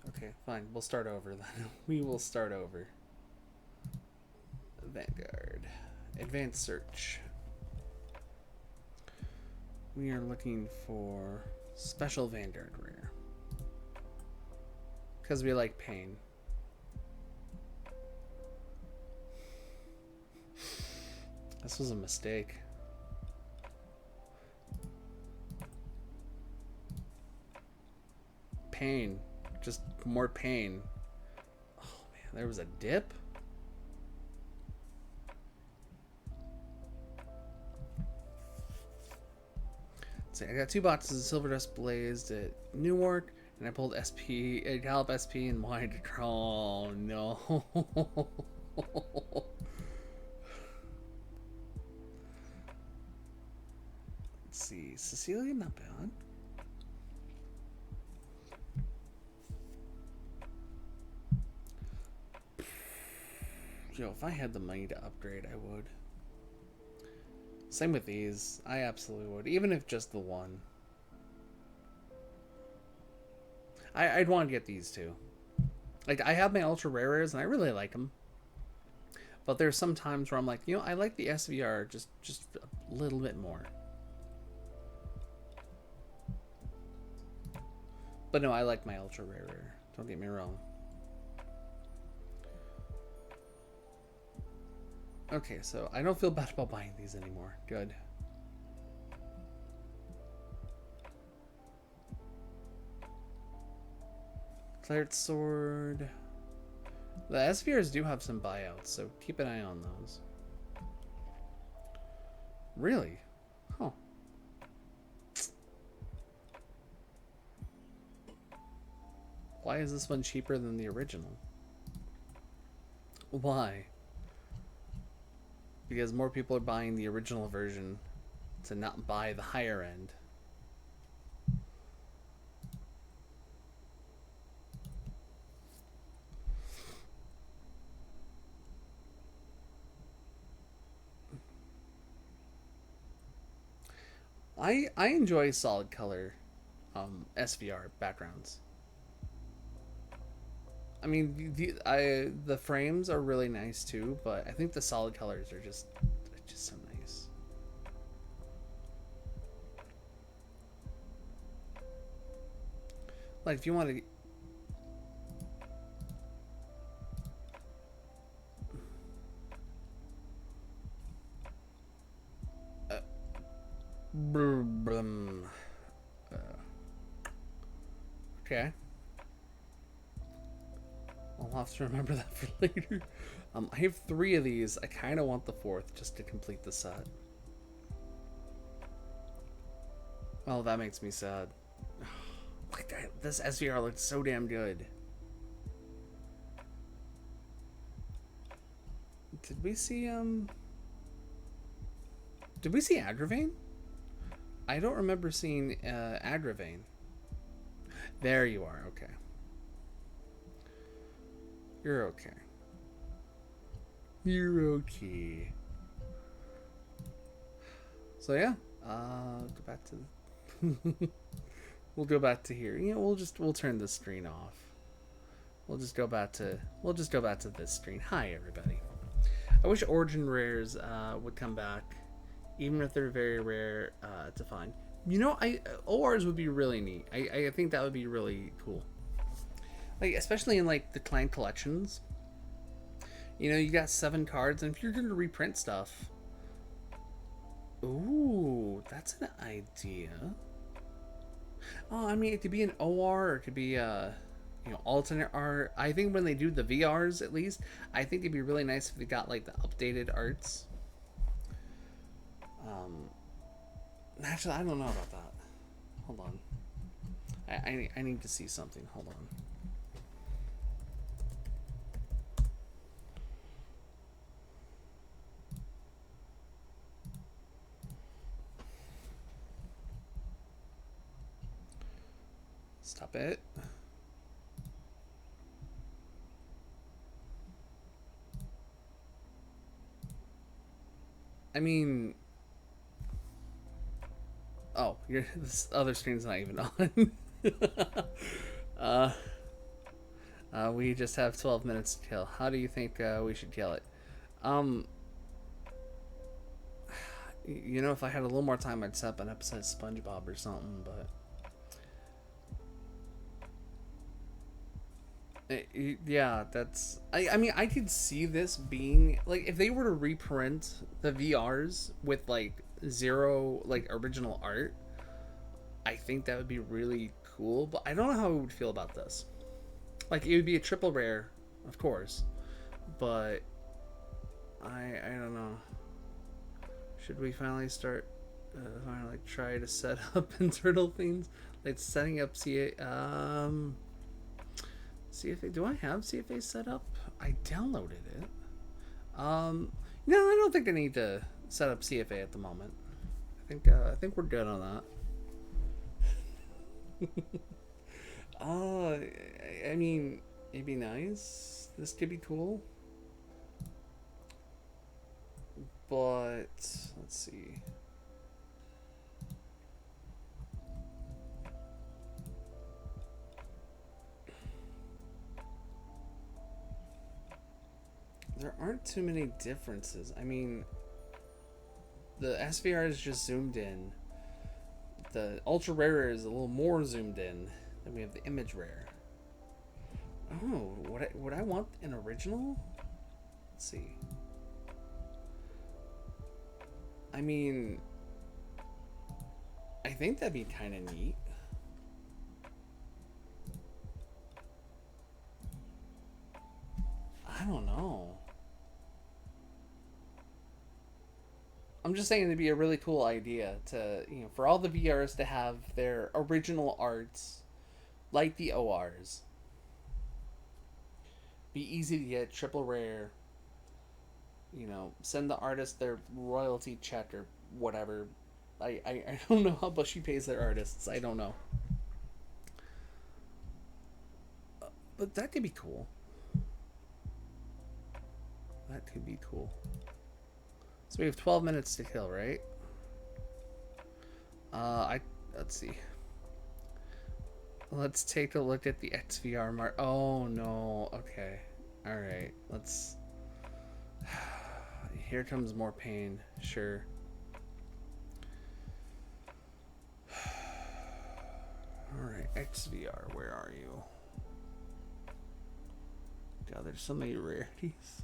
Okay, fine. We'll start over then. We will start over. Vanguard. Advanced search. We are looking for special Vanguard rare. Because we like pain. This was a mistake. Pain. Just more pain. Oh man, there was a dip? So I got 2 boxes of Silver Dust Blazed at Newark, and I pulled SP, Gallop SP, and wanted to draw. Oh no. Let's see. Cecilia, not bad. Yo, if I had the money to upgrade, I would. Same with these. I absolutely would. Even if just the one. I'd want to get these too. Like, I have my ultra rares and I really like them. But there's some times where I'm like, you know, I like the SVR just a little bit more. But no, I like my ultra rare. Don't get me wrong. Okay, so I don't feel bad about buying these anymore. Good. Claret Sword. The SVRs do have some buyouts, so keep an eye on those. Really? Huh. Why is this one cheaper than the original? Why? Because more people are buying the original version to not buy the higher end. I enjoy solid color SVR backgrounds. I mean, the frames are really nice too, but I think the solid colors are just so nice. Like, if you want to... Okay. Well, have to remember that for later. I have 3 of these. I kind of want the 4th just to complete the set. Oh, that makes me sad. Like that, this SVR looks so damn good. Did we see Agravane? I don't remember seeing Agravane. There you are. Okay. You're okay. You're okay. So yeah, go back to. We'll go back to here. You know, we'll turn the screen off. We'll just go back to this screen. Hi everybody. I wish Origin rares would come back, even if they're very rare to find. You know, ORs would be really neat. I think that would be really cool. Like, especially in like the clan collections. You know, you got 7 cards, and if you're going to reprint stuff, ooh, that's an idea. Oh, I mean, it could be an OR, or it could be you know, alternate art. I think when they do the VRs, at least, I think it'd be really nice if they got like the updated arts. Actually, I don't know about that. Hold on. I need to see something. Hold on. Stop it. I mean, oh, this other screen's not even on. We just have 12 minutes to kill. How do you think we should kill it? You know, if I had a little more time, I'd set up an episode of SpongeBob or something, but yeah, that's. I mean, I could see this being like, if they were to reprint the VRs with like 0 like original art, I think that would be really cool. But I don't know how I would feel about this. Like, it would be a triple rare, of course, but I don't know. Should we finally start? Finally try to set up internal things, like setting up CA. CFA. Do I have CFA set up? I downloaded it. No, I don't think I need to set up CFA at the moment. I think we're good on that. I mean, it'd be nice. This could be cool. But let's see. There aren't too many differences. I mean, the SVR is just zoomed in. The ultra rare is a little more zoomed in. Then we have the image rare. Oh, would I want an original? Let's see. I mean, I think that'd be kind of neat. I don't know. I'm just saying it'd be a really cool idea to, you know, for all the VRs to have their original arts, like the ORs. Be easy to get, triple rare. You know, send the artist their royalty check or whatever. I don't know how much she pays their artists. I don't know. But that could be cool. That could be cool. So we have 12 minutes to kill, right? Let's see. Let's take a look at the XVR mark. Oh no. Okay. All right. Let's. Here comes more pain. Sure. All right, XVR. Where are you? God, there's so many rarities.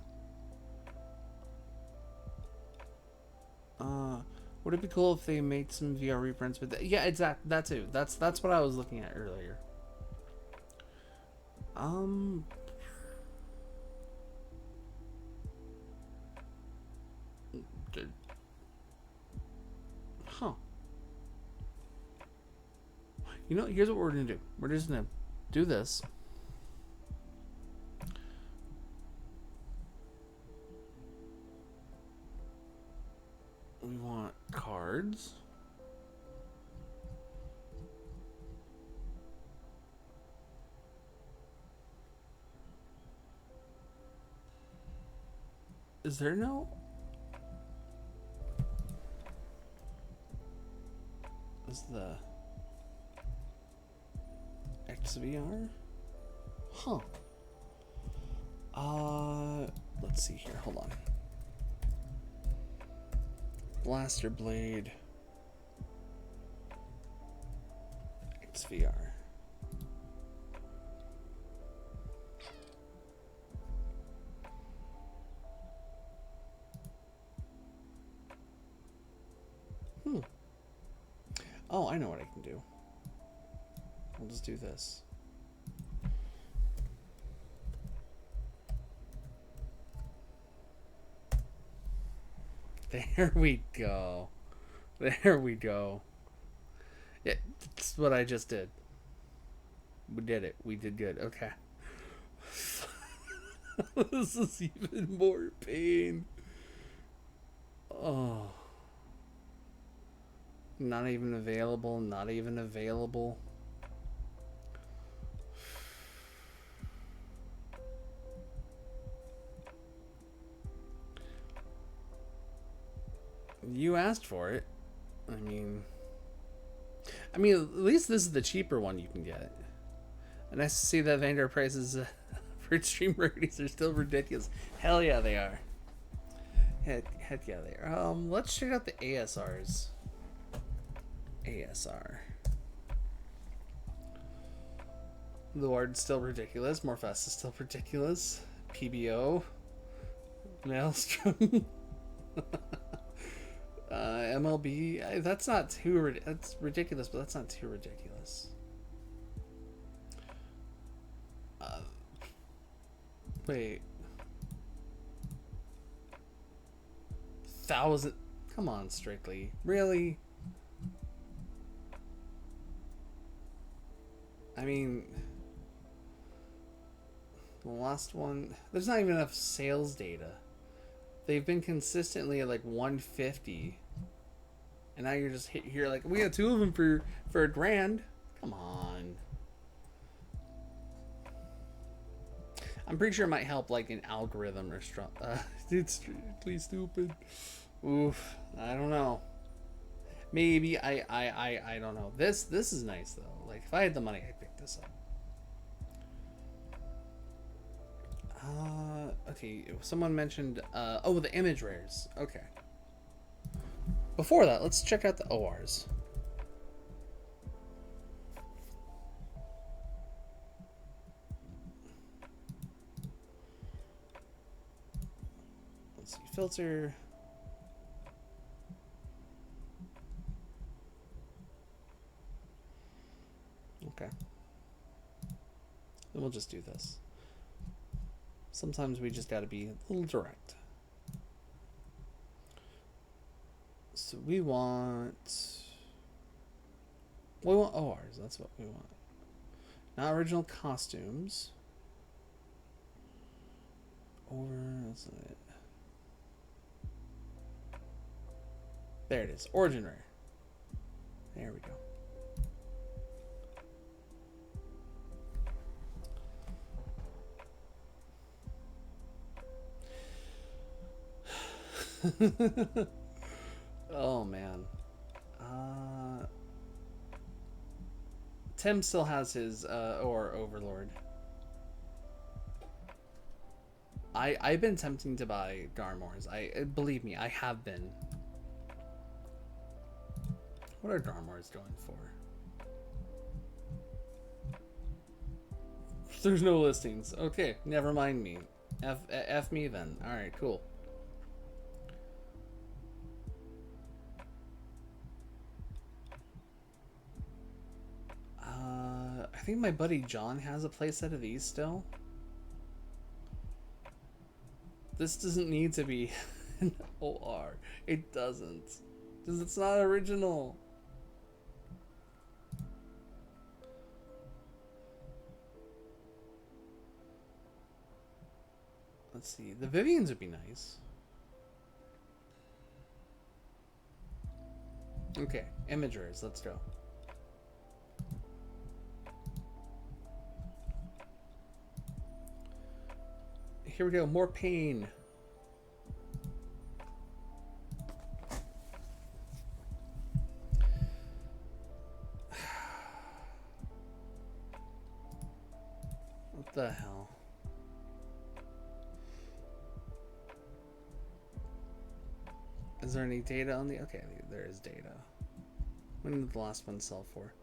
Would it be cool if they made some VR reprints with that? Yeah, exactly. That too. That's what I was looking at earlier. You know, here's what we're gonna do. We're just gonna do this. We want cards. Is there no? Is the XVR? Huh. Let's see here. Hold on. Blaster Blade. XVR. Oh, I know what I can do. I'll just do this. There we go. There we go. Yeah, that's what I just did. We did it. We did good. Okay. This is even more pain. Oh. Not even available. Not even available. You asked for it. I mean, at least this is the cheaper one you can get. And nice to see that vendor prices for extreme rarities are still ridiculous. Hell yeah, they are. Heck yeah, they are. Let's check out the ASRs. ASR. The Ward's still ridiculous. Morphest is still ridiculous. PBO. Maelstrom. MLB. That's not too. That's ridiculous, but that's not too ridiculous. Wait. 1,000. Come on, Strictly. Really? I mean, the last one, there's not even enough sales data. They've been consistently at like 150, and now you're just here like, we got 2 of them for $1,000. Come on. I'm pretty sure it might help like an algorithm or it's strictly stupid. Oof, I don't know. Maybe I don't know. This is nice though. Like if I had the money, I'd pick this up. Okay, someone mentioned oh, the image rares. Okay. Before that, let's check out the ORs. Let's see, filter. Okay. Then we'll just do this. Sometimes we just gotta be a little direct. So we want ORs, that's what we want. Not original costumes. That's not it. There it is. Origin rare. There we go. Oh man. Tim still has his or Overlord. I've been tempting to buy Darmors. Believe me, I have been. What are Darmors going for? There's no listings. Okay, never mind me. F me then. All right, cool. I think my buddy John has a playset of these still. This doesn't need to be an OR. It doesn't. Because it's not original. Let's see. The Vivians would be nice. Okay, imagers. Let's go. Here we go. More pain. What the hell? Is there any data on the... Okay, there is data. What did the last one sell for?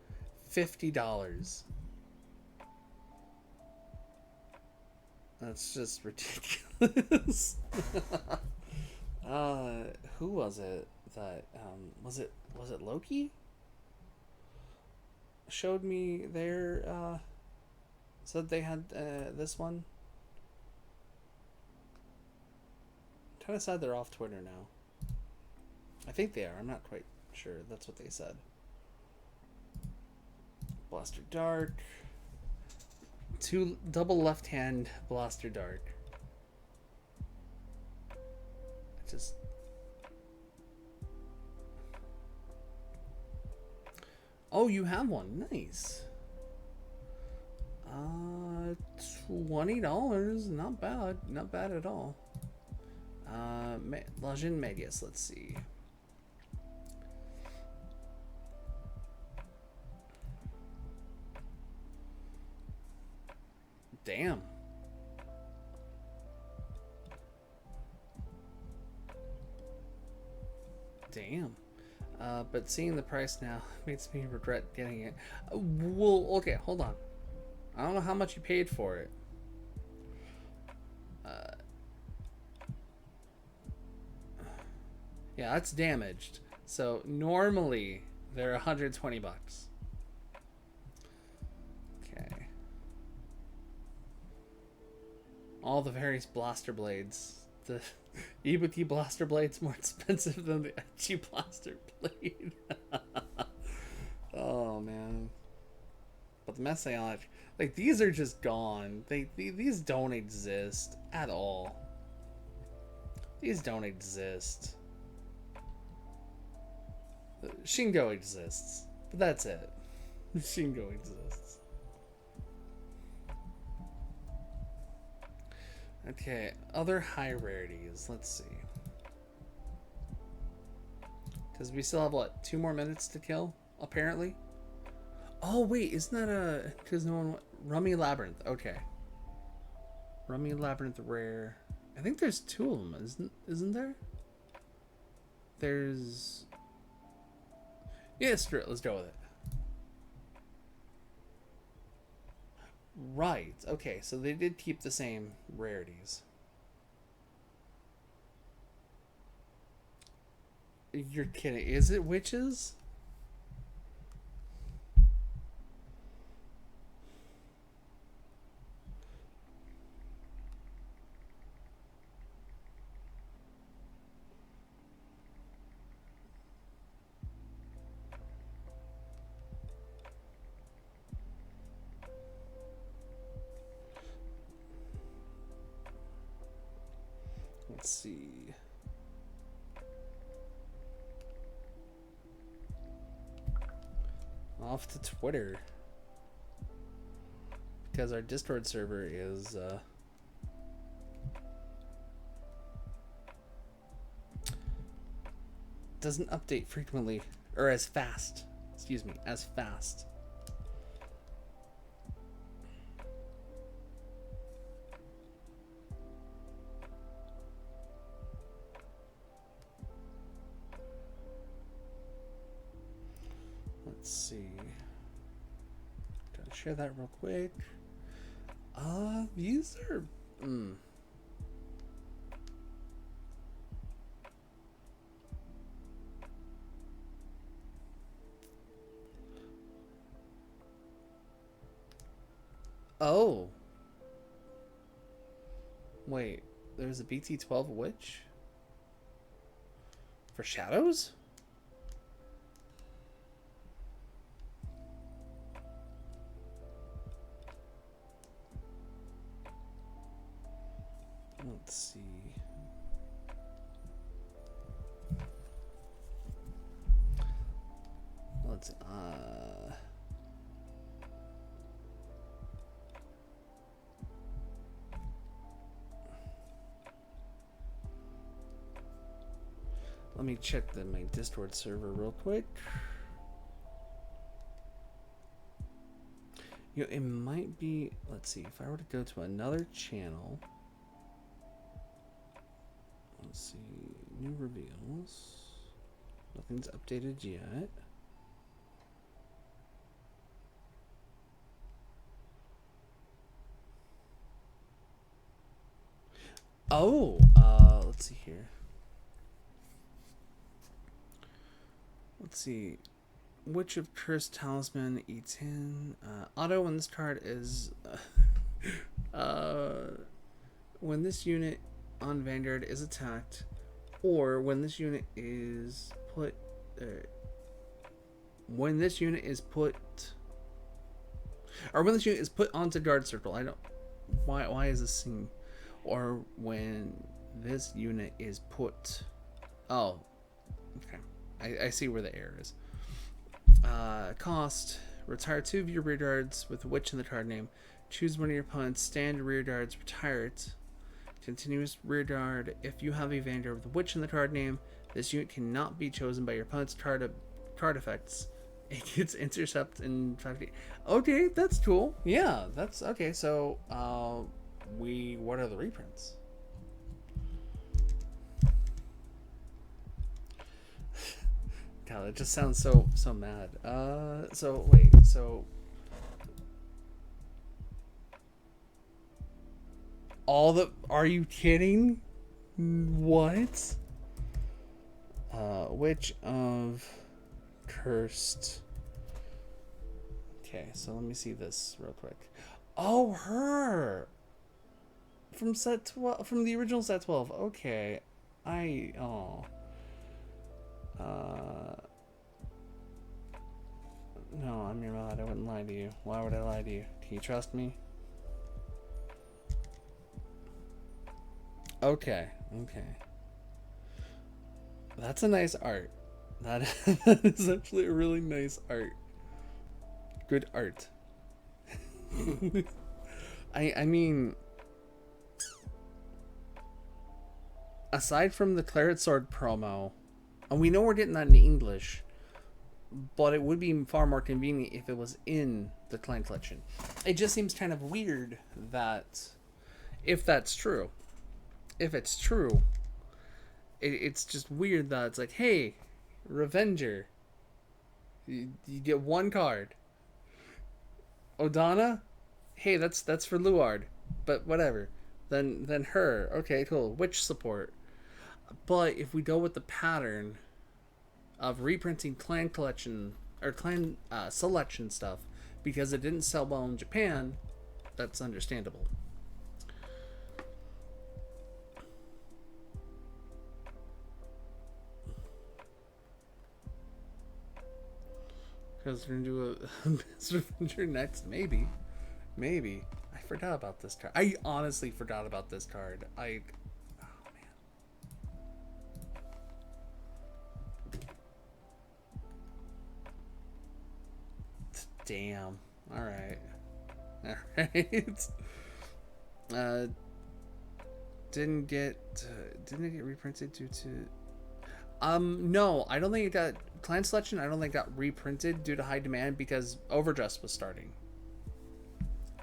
$50. That's just ridiculous. Who was it that was it Loki? Showed me their said they had this one. Kind of sad they're off Twitter now. I think they are. I'm not quite sure. That's what they said. Blaster Dark. 2 double left hand Blaster Dark. Just. Oh, you have one. Nice. $20. Not bad. Not bad at all. Legion Medius. Let's see. Damn. Damn. But seeing the price now makes me regret getting it. Well, okay, hold on. I don't know how much you paid for it. Yeah, that's damaged. So normally they're 120 bucks. Okay. All the various blaster blades. The Ibuki blaster blade's more expensive than the Echi blaster blade. Oh man. But the Messianic, like, these are just gone. These don't exist at all. These don't exist. Shingo exists, but that's it. Shingo exists. Okay, other high rarities. Let's see. Because we still have, what, 2 more minutes to kill, apparently? Oh, wait, isn't that a... Because no one... Rummy Labyrinth, okay. Rummy Labyrinth rare. I think there's 2 of them, isn't there? There's... Yeah, screw it, let's go with it. Right, okay, so they did keep the same rarities. You're kidding. Is it witches? Let's see. Off to Twitter. Because our Discord server is doesn't update frequently, or as fast. Excuse me, as fast. Let's see. Gotta share that real quick. These are Oh. Wait, there's a BT12 witch? For shadows? Let's see. Let's let me check my Discord server real quick. You know, it might be, let's see, if I were to go to another channel. Let's see, new reveals. Nothing's updated yet. Oh, let's see here. Let's see. Which of Cursed Talisman eats in? Auto when this card is... when this unit on Vanguard is attacked, or when this unit is put... when this unit is put... Or when this unit is put onto guard circle. I don't... Why is this scene? Or when this unit is put... Oh. Okay. I see where the error is. Cost. Retire 2 of your rear guards with Witch in the card name. Choose one of your opponent's stand rear guards. Retire it. Continuous rear guard. If you have a Vanguard with Witch in the card name, this unit cannot be chosen by your opponent's card effects. It gets intercept in 5D. Okay, that's cool. Yeah, that's okay. So, what are the reprints? God, it just sounds so mad. So wait, so are you kidding? What? Which of Cursed? Okay, so let me see this real quick. Oh, her from set 12, from the original set 12. Okay, no, I'm your mod. I wouldn't lie to you. Why would I lie to you? Can you trust me? Okay. That's a nice art. That is actually a really nice art. Good art. I mean, aside from the Claret Sword promo, and we know we're getting that in English, but it would be far more convenient if it was in the Clan Collection. It just seems kind of weird that, if that's true, it's just weird that it's like, hey, Revenger, you get one card. Odana, hey, that's for Luard, but whatever. Then her, okay, cool. Witch support. But if we go with the pattern of reprinting Clan Collection or Clan Selection stuff because it didn't sell well in Japan, that's understandable. Because we're gonna do a Best Avenger next, maybe. I forgot about this card. I honestly forgot about this card. Oh man. Damn. All right. Didn't get reprinted due to. No, I don't think it got Clan Selection. I don't think it got reprinted due to high demand because Overdress was starting.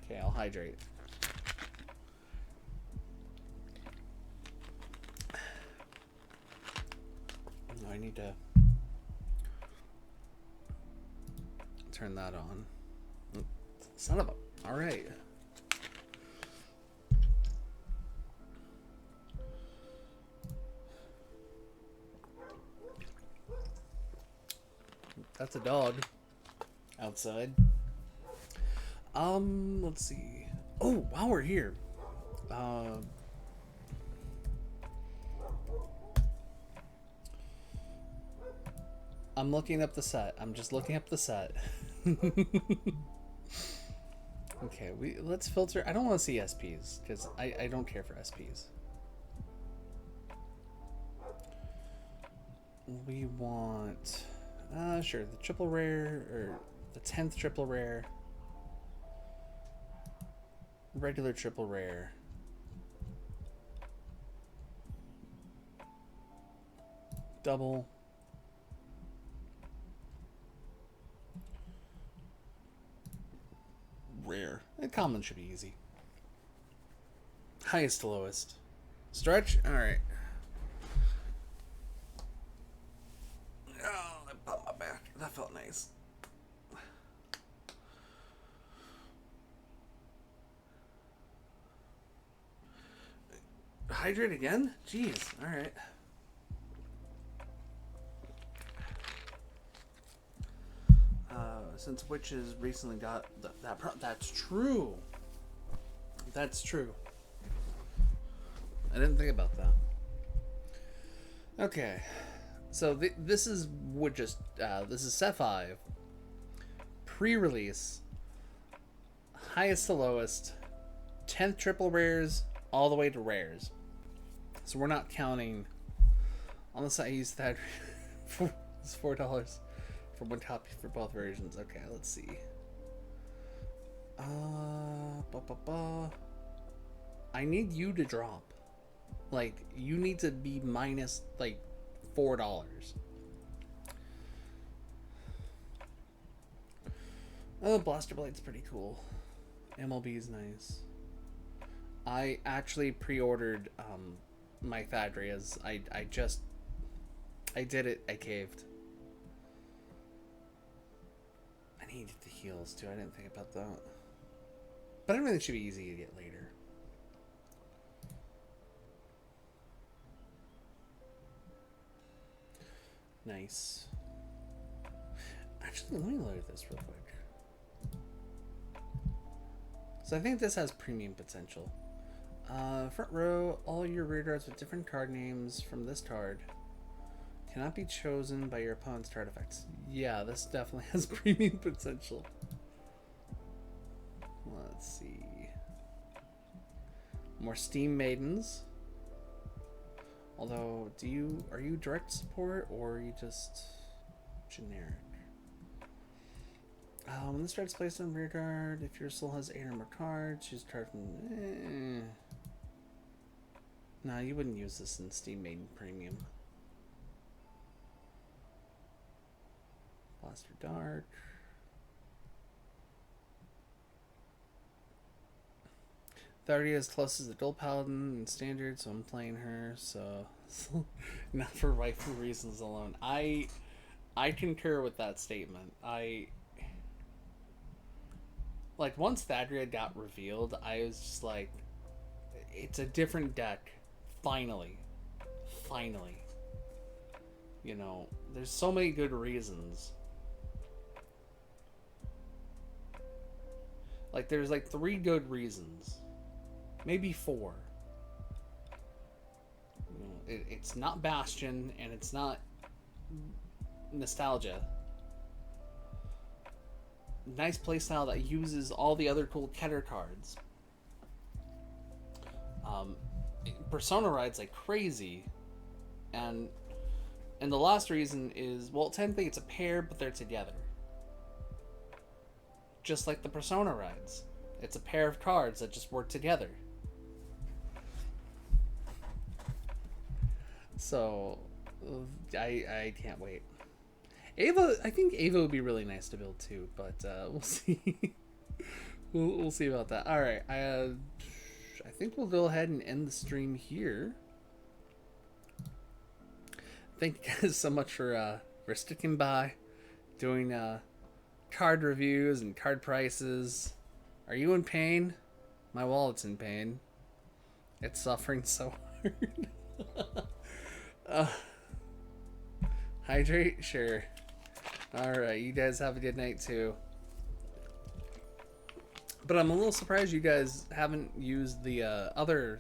Okay, I'll hydrate. I need to turn that on. Son of a. All right. That's a dog outside. Let's see. Oh, while we're here, I'm looking up the set. I'm just looking up the set. Okay, let's filter. I don't want to see SPs because I don't care for SPs. We want, sure, the triple rare, or the 10th triple rare, regular triple rare, double, rare. And common should be easy. Highest to lowest. Stretch? Alright. Oh, I bumped my back. That felt nice. Hydrate again? Jeez. Alright. Since Witches recently got that's true. That's true. I didn't think about that. Okay, so this is this is set 5, pre-release, highest to lowest, 10th triple rares all the way to rares. So we're not counting. Unless I use that, it's $4 for one copy for both versions. Okay, let's see. I need you to drop. Like, you need to be minus, like, $4. Oh, Blaster Blade's pretty cool. MLB is nice. I actually pre-ordered my Thadrias. I did it. I caved. I needed the heals, too. I didn't think about that. But I really should be easy to get later. Nice. Actually, let me load this real quick. So I think this has premium potential. Front row, all your rear guards with different card names from this card cannot be chosen by your opponent's card effects. Yeah, this definitely has premium potential. Let's see. More Steam Maidens. Although, are you direct support or are you just generic? When this card's placed on rear guard, if your soul has 8 or more cards, choose a card from. Nah, you wouldn't use this in Steam Maiden Premium. Blaster Dark. Thardia is close as the Gold Paladin in Standard, so I'm playing her. So, not for rightful reasons alone. I concur with that statement. Like, once Thadria got revealed, I was just like, it's a different deck. Finally. You know, there's so many good reasons. Like, there's like 3 good reasons. Maybe 4. You know, it's not Bastion, and it's not Nostalgia. Nice playstyle that uses all the other cool Keter cards. Persona rides like crazy, and the last reason is, well, technically it's a pair, but they're together. Just like the Persona rides, it's a pair of cards that just work together. So, I can't wait. Ava, I think Ava would be really nice to build too, but we'll see. we'll see about that. All right, I think we'll go ahead and end the stream here. Thank you guys so much for sticking by, doing card reviews and card prices. Are you in pain? My wallet's in pain. It's suffering so hard. Hydrate? Sure. Alright, you guys have a good night too. But I'm a little surprised you guys haven't used the other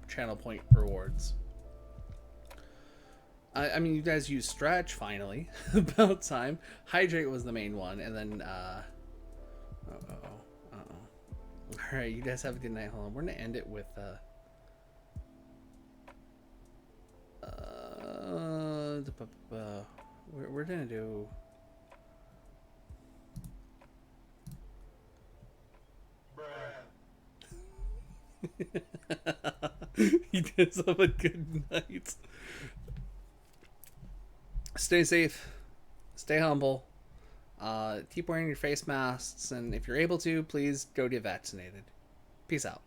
channel point rewards. I mean, you guys used Stretch finally. About time. Hydrate was the main one, and then Alright, you guys have a good night. Hold on, we're gonna end it with the we're gonna do. He does have a good night. Stay safe. Stay humble. Keep wearing your face masks, and if you're able to, please go get vaccinated. Peace out.